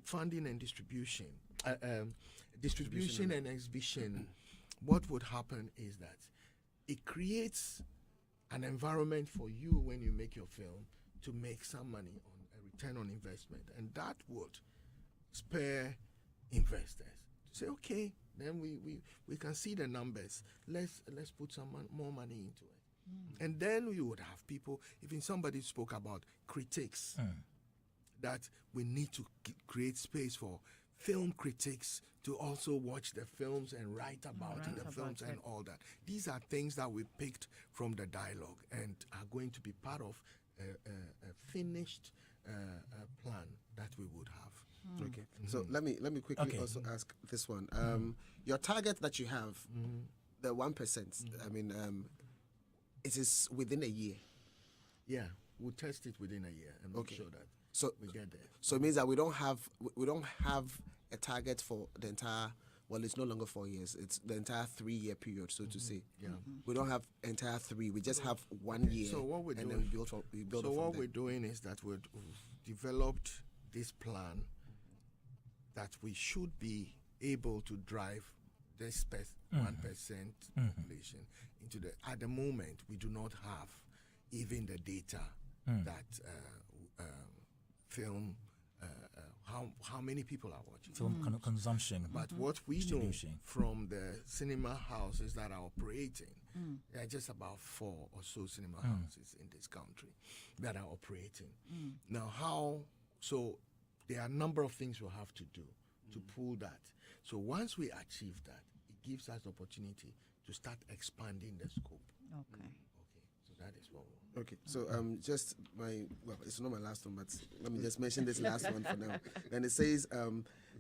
funding and distribution and exhibition, what would happen is that it creates an environment for you when you make your film to make some money on a return on investment, and that would spur investors to say, okay, then we can see the numbers. Let's put some more money into it. And then you would have people, even somebody spoke about critics, that we need to create space for film critics to also watch the films and write about the films and all that. These are things that we picked from the dialogue and are going to be part of a finished plan that we would have. Okay. So let me quickly also ask this one. Your target that you have, the 1%. I mean, it is within a year. Yeah, we'll test it within a year and make sure that we get there. So it means that we don't have a target for the entire. Well, it's no longer 4 years. It's the entire 3-year period, so to say. Yeah. We don't have entire 3. We just have 1 year. So what we're doing, then we build so from what there. we're doing is that we've developed this plan that we should be able to drive this 1% population into the. At the moment, we do not have even the data that film. How many people are watching film consumption, but what we know from the cinema houses that are operating, there are just about 4 or so cinema houses in this country that are operating. Now, so there are a number of things we'll have to do to pull that. So once we achieve that, it gives us the opportunity to start expanding the scope. Okay. So that is what we'll. Okay, so it's not my last one, but let me just mention this last one for now. And it says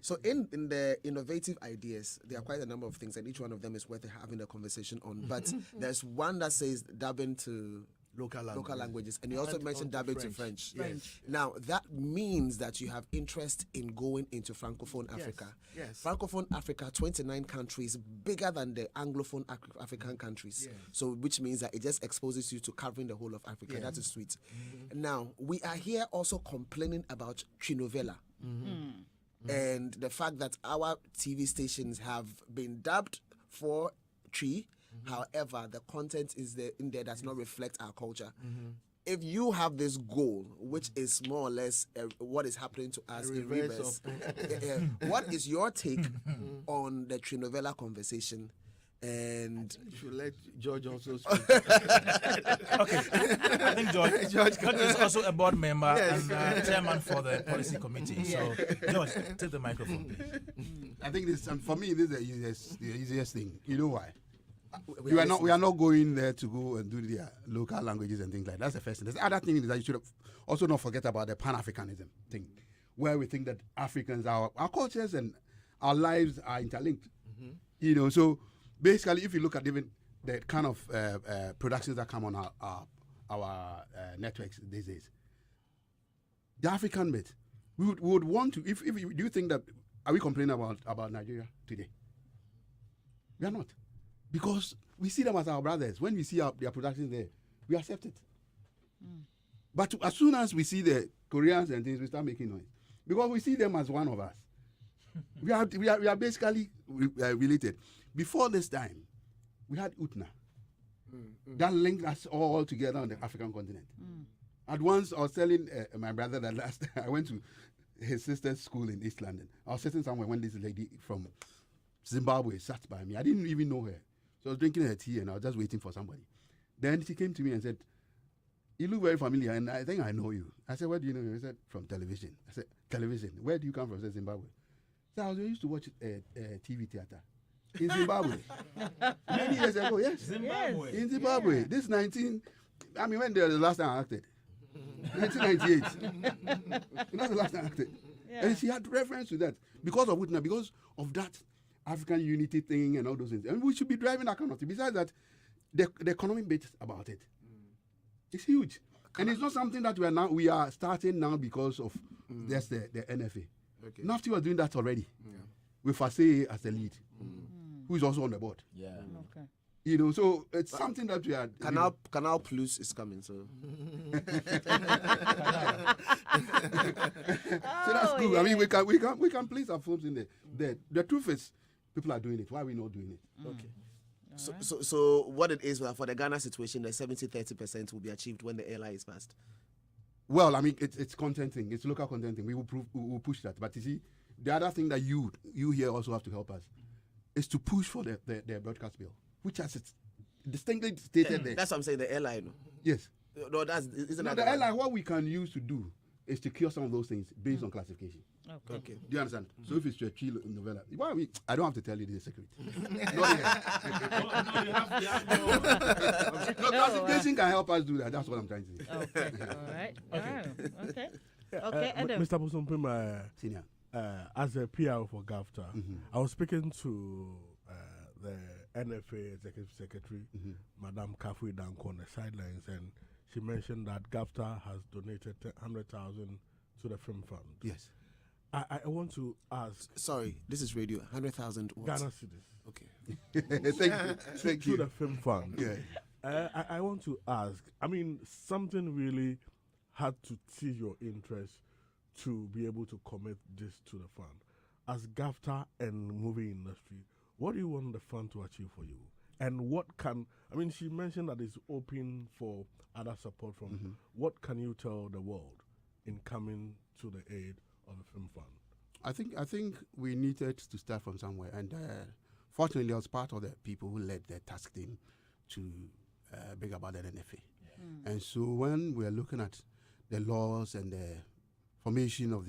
So in the innovative ideas, there are quite a number of things, and each one of them is worth having a conversation on. But there's one that says dubbing to local languages, and you also mentioned dubbing to French. Yes. Now that means that you have interest in going into Francophone Africa. Yes. Francophone Africa, 29 countries, bigger than the Anglophone African countries. Yes. So which means that it just exposes you to covering the whole of Africa. Yeah. That is sweet. Now we are here also complaining about Trinovela. And the fact that our TV stations have been dubbed for Tree. However, the content is in there does not reflect our culture. If you have this goal, which is more or less what is happening to us in reverse, what is your take on the Trinovela conversation? And you should let George also speak. Okay, I think George is also a board member and chairman for the policy committee. So, George, take the microphone, please. I think this, for me, this is the easiest thing. You know why? We are not going there to go and do their local languages and things like that. That's the first thing. The other thing is that you should also not forget about the Pan-Africanism thing, where we think that Africans, our cultures and our lives are interlinked. You know, so basically, if you look at even the kind of productions that come on our networks these days, the African bit, we would want to. If do you think that are we complaining about Nigeria today? We are not. Because we see them as our brothers. When we see their productions there, we accept it. But as soon as we see the Koreans and things, we start making noise. Because we see them as one of us. we are basically related. Before this time, we had Utna. That linked us all together on the African continent. At once, I was telling my brother that last time I went to his sister's school in East London. I was sitting somewhere when this lady from Zimbabwe sat by me. I didn't even know her. So I was drinking her tea and I was just waiting for somebody. Then she came to me and said, "You look very familiar and I think I know you." I said, "Where do you know me?" He said, "From television." I said, "Television? Where do you come from?" I said, "Zimbabwe." So I used to watch TV theater in Zimbabwe. Many years ago, yes. Zimbabwe. In Zimbabwe. Yeah. This when the last time I acted? 1998. That's the last time I acted. Yeah. And she had reference to that. Because of Utna, because of that African unity thing and all those things. And we should be driving that kind of thing. Besides that, the economic bit about it. It's huge. And it's not something that we are starting now because of just the NFA. Okay. NAFTA was doing that already. With Fasei as the lead, who is also on the board. Yeah. Okay. You know, so it's something that we are. Canal Plus is coming, so. So that's cool. Yeah. I mean, we can place our films in there. The truth is, people are doing it. Why are we not doing it? Okay. So what it is for the Ghana situation, the 70-30% will be achieved when the LI is passed. Well, I mean, it's content thing. It's local content thing. We will push that. But you see, the other thing that you here also have to help us is to push for the broadcast bill, which has distinctly stated there. That's what I'm saying, the LI. No? Yes. No, isn't that the LI, what we can use to do is to cure some of those things based on classification. Okay. Do you understand? So if it's a chill novella, I don't have to tell you the secret. Not yet. No, classification can help us do that. That's what I'm trying to say. Okay. All right. Okay. Yeah. Okay, Adam. Mr. Busumpim, Senior. As a PR for GAFTA, I was speaking to the NFA Executive Secretary, Madame Kafui Danko, on the sidelines, and she mentioned that GAFTA has donated 100,000 to the film fund. Yes. I want to ask. Sorry, this is radio. 100,000 Ghana cedis. Okay. Thank you. To the film fund. Yeah. I want to ask. I mean, something really had to tease your interest to be able to commit this to the fund. As GAFTA and movie industry, what do you want the fund to achieve for you? And she mentioned that it's open for other support from. What can you tell the world in coming to the aid of the film fund? I think we needed to start from somewhere, and fortunately, I was part of the people who led the task team to bring about the NFA. And so when we are looking at the laws and the formation of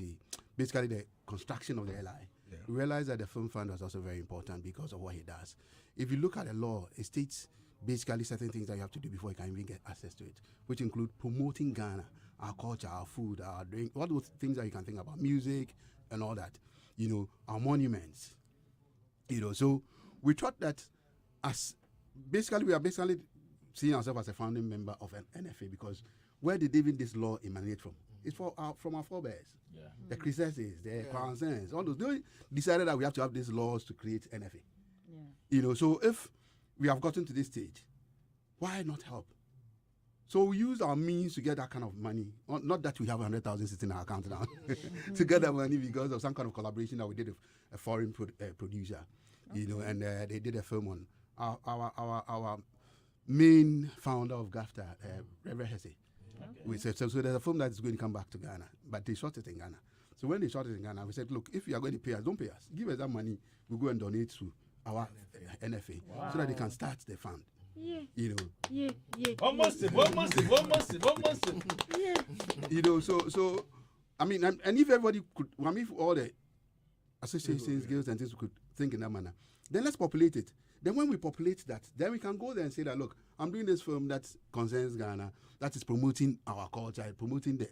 basically the construction of the LI, we realized that the film fund was also very important because of what he does. If you look at the law, it states basically certain things that you have to do before you can even get access to it, which include promoting Ghana our culture, our food, our drink, all those things that you can think about, music and all that, our monuments, So we thought that we are basically seeing ourselves as a founding member of an NFA, because where did even this law emanate from? It's from our forebears. Yeah. The Christians, the Concerns, all those. They decided that we have to have these laws to create NFA. Yeah. So if we have gotten to this stage, why not help? So we use our means to get that kind of money. Not that we have 100,000 sitting in our account now to get that money, because of some kind of collaboration that we did with a foreign producer, and they did a film on our main founder of GAFTA, Reverend Hitz. Okay. So there's a film that's going to come back to Ghana, but they shot it in Ghana. So when they shot it in Ghana, we said, look, if you are going to pay us, don't pay us. Give us that money. We'll go and donate to our NFA so that they can start the fund. Yeah. Almost. Yeah. So I mean, and if everybody could, if all the associations, guilds and things could think in that manner, then let's populate it. Then when we populate that, then we can go there and say that, look, I'm doing this film that concerns Ghana, that is promoting our culture, promoting the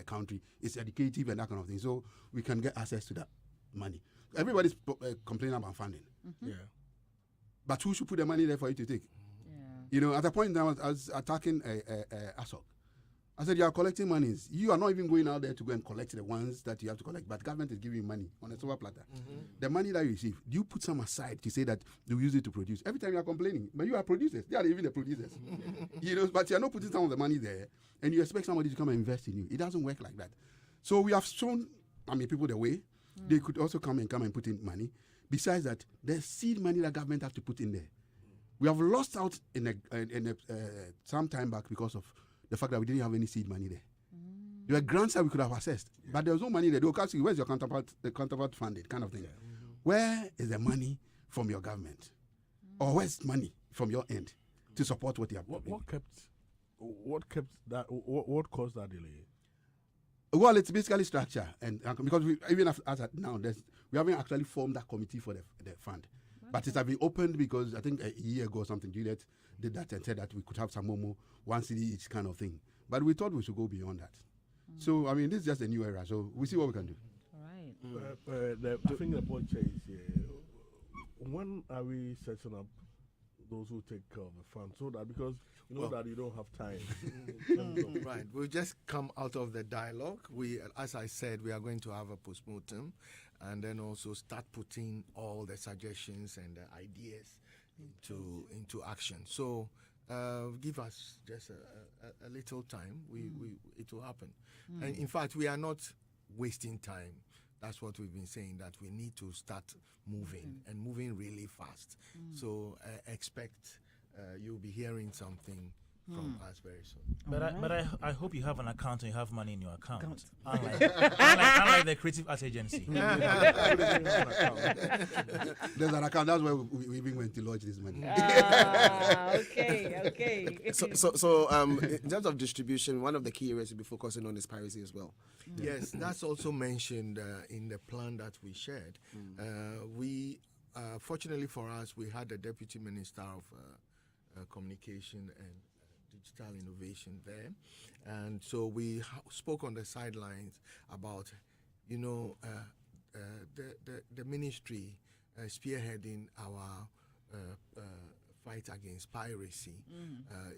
country, it's educative and that kind of thing. So we can get access to that money. Everybody's complaining about funding. Mm-hmm. Yeah. But who should put the money there for you to take? Yeah. At a point I was attacking ASOC. I said, you are collecting monies. You are not even going out there to go and collect the ones that you have to collect, but government is giving you money on a silver platter. Mm-hmm. The money that you receive, do you put some aside to say that you use it to produce? Every time you are complaining, but you are producers. They are even the producers. But you are not putting some of the money there, and you expect somebody to come and invest in you. It doesn't work like that. So we have shown, people the way. Mm. They could also come and put in money. Besides that, there's seed money that government have to put in there. We have lost out in some time back because of the fact that we didn't have any seed money there. Mm. There were grants that we could have accessed, but there was no money there. They will ask you, where's your counterpart funded kind of thing? Yeah. Mm-hmm. Where is the money from your government? Or where's money from your end to support what you have? What caused that delay? Well, it's basically structure, and because even as at now, we haven't actually formed that committee for the fund. Okay. But it has been opened because I think a year ago or something, Juliet did that and said that we could have some more, one city each kind of thing. But we thought we should go beyond that. Mm. So, this is just a new era, so we'll see what we can do. All right. I think the point is, when are we setting up those who take care of the fund, so that, because that you don't have time. Right. We'll just come out of the dialogue. As I said, we are going to have a postmortem and then also start putting all the suggestions and the ideas into action. So give us just a little time. It will happen. And in fact, we are not wasting time. That's what we've been saying, that we need to start moving and moving really fast. So expect you'll be hearing something from us very soon. But I hope you have an account and you have money in your account. Unlike the creative art agency. There's an account. That's where we even went to lodge this money. Okay. So in terms of distribution, one of the key areas we'll be focusing on is piracy as well. Yes, that's also mentioned in the plan that we shared. We fortunately for us, we had the Deputy Minister of Communication and Digital Innovation there, and so we spoke on the sidelines about the ministry spearheading our fight against piracy.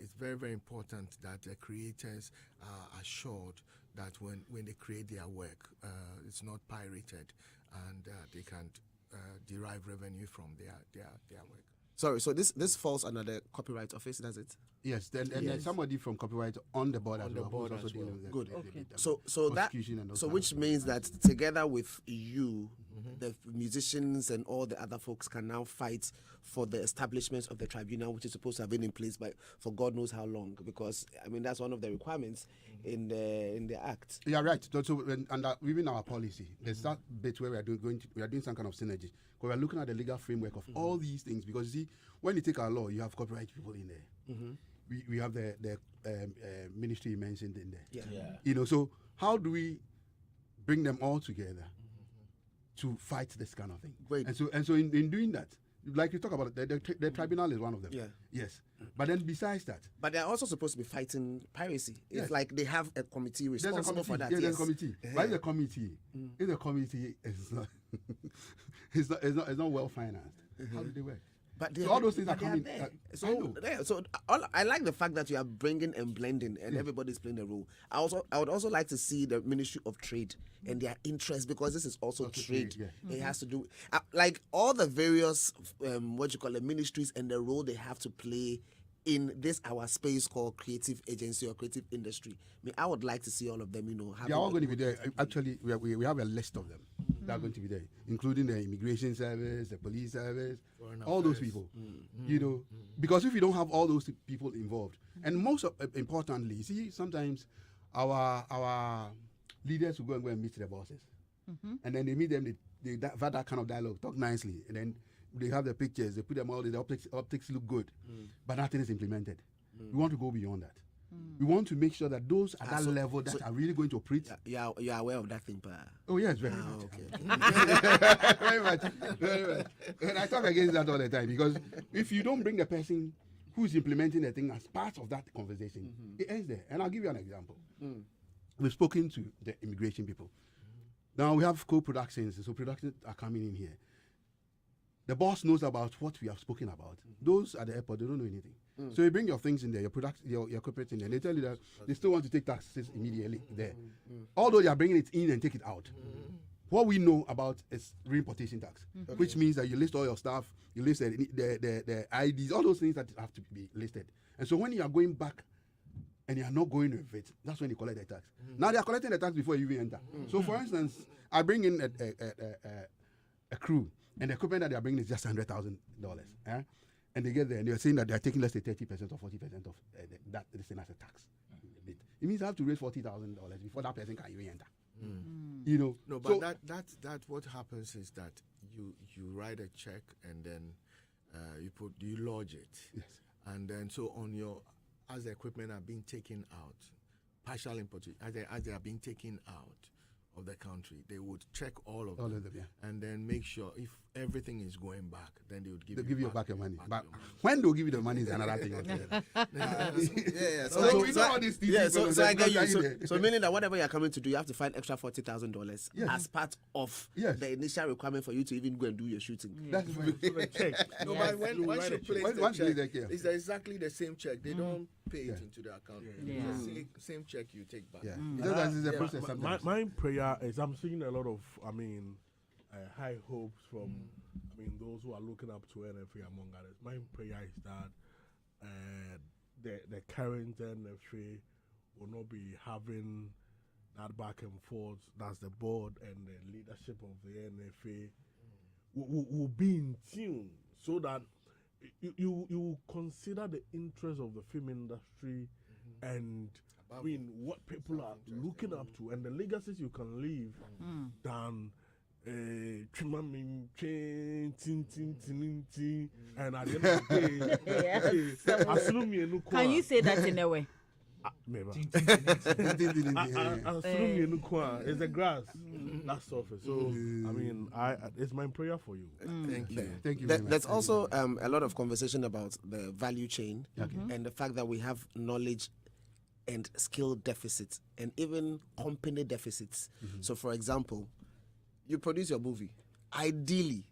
It's very, very important that the creators are assured that when they create their work, it's not pirated, and they can derive revenue from their work. Sorry, so this falls under the Copyright Office, does it? Yes, there's somebody from Copyright on the board as well. Good. So which means that together with you, the musicians and all the other folks can now fight for the establishment of the tribunal, which is supposed to have been in place for God knows how long, because that's one of the requirements in the act. Yeah, right. So within our policy, there's that bit where we are doing some kind of synergy. Because we're looking at the legal framework of all these things. Because you see, when you take our law, you have copyright people in there. We have the ministry you mentioned in there. Yeah. So how do we bring them all together to fight this kind of thing? Great. And so in doing that, like you talk about it, the tribunal is one of them. Yeah. Yes. But then besides that, But they're also supposed to be fighting piracy. It's Yes. like they have a committee there's a responsible committee. for that. Yeah, there's yes. a committee. But the committee, if the committee is not, it's not well financed, how do they work? But So all those things are they coming. there. I know. I like the fact that you are bringing and blending, and everybody's playing a role. I would also like to see the Ministry of Trade and their interest, because this is also trade. trade, It has to do like all the various ministries and the role they have to play in this our space called creative agency or creative industry. I mean, I would like to see all of them. They are all going to be there. Actually, we have a list of them that are going to be there, including the immigration service, the police service, all those people. Because if you don't have all those people involved, and importantly, see, sometimes our leaders will go and meet the bosses, and then they meet them. They have that kind of dialogue, talk nicely, and then they have the pictures. They put them all. The optics look good, but nothing is implemented. We want to go beyond that. We want to make sure that those at that level that are really going to operate. You are aware of that thing, Pa? Oh yes, very much. Okay. Very much. And I talk against that all the time, because if you don't bring the person who's implementing the thing as part of that conversation, it ends there. And I'll give you an example. We've spoken to the immigration people. Now we have co-productions, so productions are coming in here. The boss knows about what we have spoken about. Those at the airport, they don't know anything. So you bring your things in there, your corporate in there, and they tell you that they still want to take taxes immediately there. Although you are bringing it in and take it out. What we know about is reimportation tax, which means that you list all your stuff, you list the IDs, all those things that have to be listed. And so when you are going back and you are not going with it, that's when you collect the tax. Now they are collecting the tax before you even enter. So for instance, I bring in a crew, and the equipment that they are bringing is just $100,000. And they get there and they're saying that they're taking, let's say, 30% or 40% of that thing as a tax. It means I have to raise $40,000 before that person can even enter. No, but that what happens is that you write a check and then you lodge it. Yes. And then so as the equipment are being taken out, partial importation, as they are being taken out of the country, they would check all of them, and then make sure if everything is going back, then they would give you back your money. But when they'll give you the money is another thing altogether. So we know all these things. Yeah, so I get you. So meaning that whatever you're coming to do, you have to find extra $40,000 as part of the initial requirement for you to even go and do your shooting. That's right. Check. No, but once you place the check, it's exactly the same check. They don't pay it into the account. It's the same check you take back. That is the process. My prayer is, I'm seeing a lot of, high hopes from, those who are looking up to NFA among others. My prayer is that the current NFA will not be having that back and forth. That's the board and the leadership of the NFA will be in tune, so that you consider the interest of the film industry and what people are looking up to, and the legacies you can leave than and at the end of the day, can you say that in a way? It's the grass that suffers. So it's my prayer for you. Thank you. There's also a lot of conversation about the value chain and the fact that we have knowledge and skill deficits and even company deficits. So for example, you produce your movie. Ideally,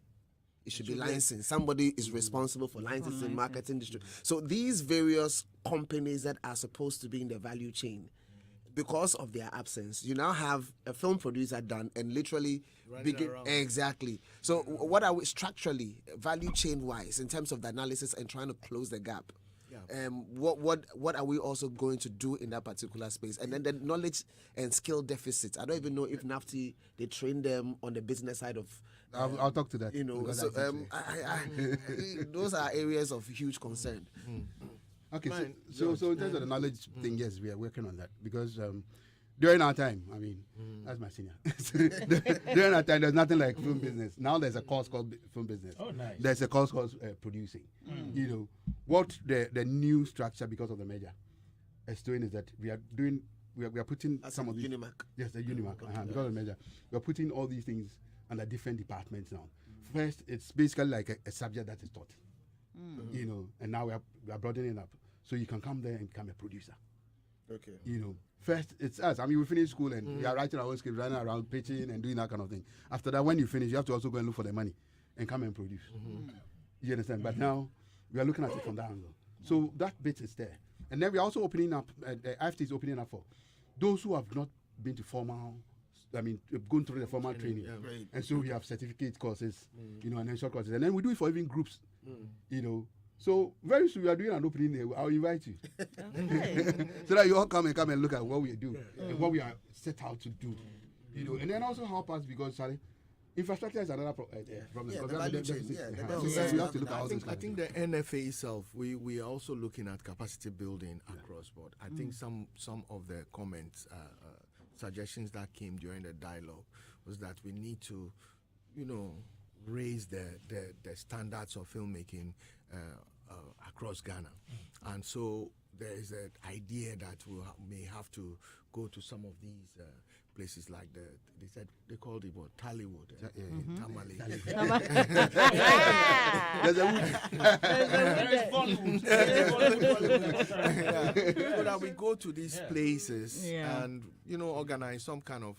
it should be licensed. Somebody is responsible for licensing, marketing, distribution. So these various companies that are supposed to be in the value chain, because of their absence, you now have a film producer done and literally begin exactly. So what are we structurally, value chain wise, in terms of the analysis and trying to close the gap? What are we also going to do in that particular space? And then the knowledge and skill deficits. I don't even know if NAFTI, they train them on the business side of. I'll talk to that. So those are areas of huge concern. Okay, so in terms of the knowledge thing, yes, we are working on that, because during our time, that's my senior. During our time, there's nothing like film business. Now there's a course called film business. Oh, nice. There's a course called producing. What the new structure, because of the merger, is doing is that we are putting some of these. Unimac. Yes, the Unimac. Because of the merger, we are putting all these things under different departments now. First, it's basically like a subject that is taught, you know, and now we are broadening it up. So you can come there and become a producer. Okay. You know, first it's us. I mean, we finish school and we are writing our own script, running around pitching and doing that kind of thing. After that, when you finish, you have to also go and look for the money and come and produce. You understand? But now we are looking at it from that angle. So that bit is there. And then we're also opening up, the IFT is opening up for those who have not been to formal, I mean, going through the formal training. Right. And so we have certificate courses, you know, and short courses. And then we do it for even groups, you know. So very soon we are doing an opening there. I'll invite you. Okay. So that you all come and look at what we do and what we are set out to do. You know, and then also help us because, sorry, infrastructure is another problem. Yeah, Because the we have value the chain, deficit. yeah, the So deficit. we have to look at all those I kind of think things. the NFA itself, we are also looking at capacity building across board. I think some of the comments, suggestions that came during the dialogue was that we need to, you know, raise the standards of filmmaking across Ghana. And so there is an idea that we may have to go to some of these places like they called it what, Tallywood, Tamale. There's a So that we go to these places and, you know, organize some kind of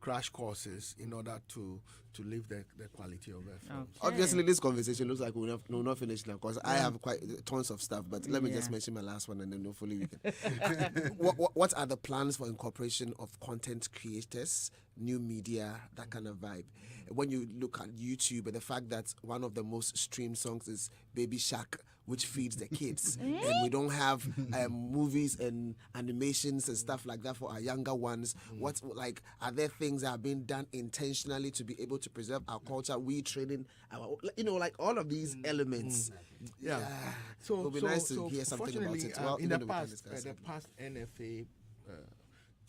crash courses in order to lift the quality of their films. Obviously, this conversation looks like we'll not finish now because I have quite tons of stuff. But let me just mention my last one, and then hopefully we can. What are the plans for incorporation of content creators, new media, that kind of vibe? When you look at YouTube, and the fact that one of the most streamed songs is Baby Shark, which feeds the kids, and we don't have movies and animations and stuff like that for our younger ones. What, like, are there things that are being done intentionally to be able to preserve our culture? We training our, you know, like all of these elements. So it would be nice to hear something about it. Well, in the even though we can't past, discuss the it. past NFA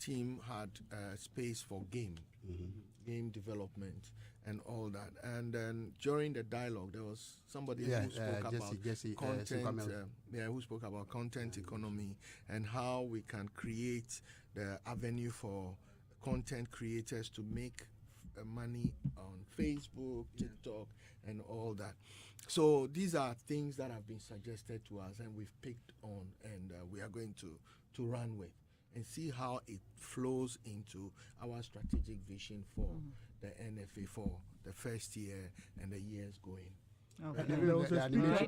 team had space for game development and all that. And then during the dialogue, there was somebody who spoke Jesse, about content. Sukamel. Who spoke about content economy and how we can create the avenue for content creators to make money on Facebook, TikTok, and all that. So these are things that have been suggested to us, and we've picked on, and we are going to run with and see how it flows into our strategic vision for the NFA for the first year and the years going. Okay.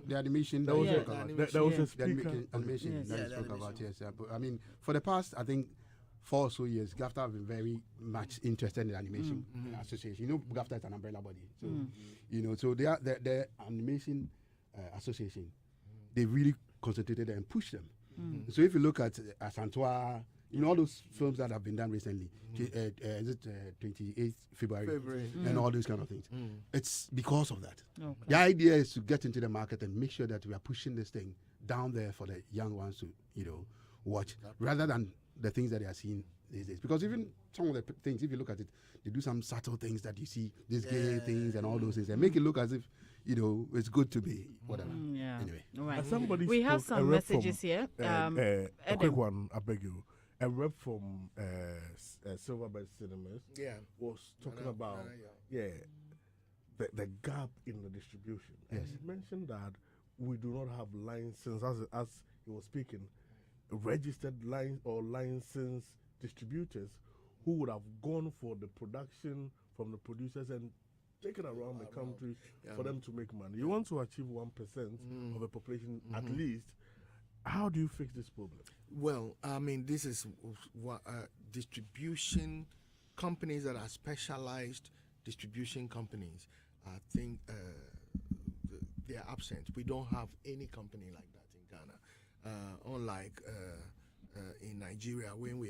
The animation that There we was spoke about. there was a The speaker. animation that we spoke about, yes. But I mean, for the past, I think, 4 or so years, GAFTA have been very much interested in animation association. You know, GAFTA is an umbrella body. So, you know, so the animation association, they really concentrated and pushed them. So if you look at Asantua, you know, all those films that have been done recently, is it 28th February, and all those kind of things. It's because of that. Okay. The idea is to get into the market and make sure that we are pushing this thing down there for the young ones to, you know, watch, rather than the things that they are seeing these days. Because even some of the things, if you look at it, they do some subtle things that you see, these gay things and all those things, and make it look as if, you know, it's good to be whatever. Anyway. All right. Somebody We have spoke, a some rep messages from, here. a Adam. quick one, I beg you. A rep from Silverbird Cinemas was talking about the gap in the distribution. And he mentioned that we do not have license, as he was speaking, registered line or licensed distributors who would have gone for the production from the producers and taken around the country for them to make money. You want to achieve 1% of the population at least. How do you fix this problem? Well, I mean, this is what distribution companies that are specialized distribution companies. I think they are absent. We don't have any company like that in Ghana. Unlike in Nigeria, when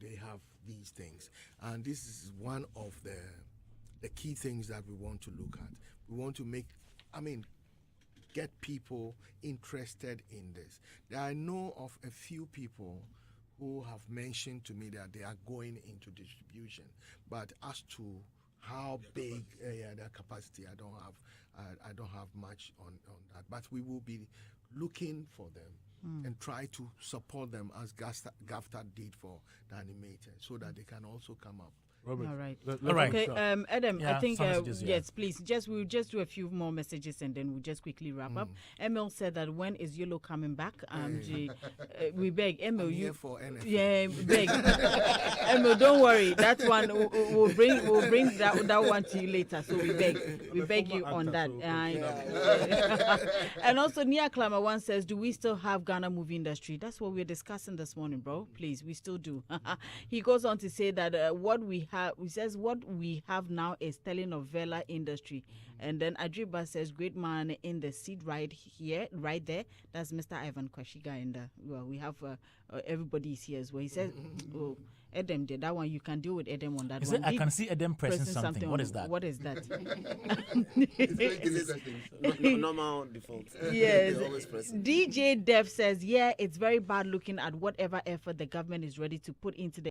they have these things, and this is one of the key things that we want to look at. We want to get people interested in this. I know of a few people who have mentioned to me that they are going into distribution, but as to how big their capacity, I don't have much on that. But we will be looking for them and try to support them as GAFTA did for the animators, so that they can also come up Robert, All right. All right. Okay, Adam, Yeah, I think, some messages, yeah. yes, please. We'll just do a few more messages and then we'll just quickly wrap up. Emil said that when is Yolo coming back? We beg. Emil, I'm you. here for NFL. Yeah, we beg. Emil, don't worry. That one, we'll bring that one to you later. So we beg you on that. And also, Nia Klama one says, do we still have Ghana movie industry? That's what we're discussing this morning, bro. Please, we still do. He goes on to say that what we have now is telenovela industry. And then Adriba says, great man in the seat right there. That's Mr. Ivan Quashigah. And we have everybody's here as well. He says, oh, Edem did that one. You can deal with Edem on that one. I can see Edem pressing something. What is that? What is that? Normal default. Yes. DJ Dev says, yeah, it's very bad looking at whatever effort the government is ready to put into the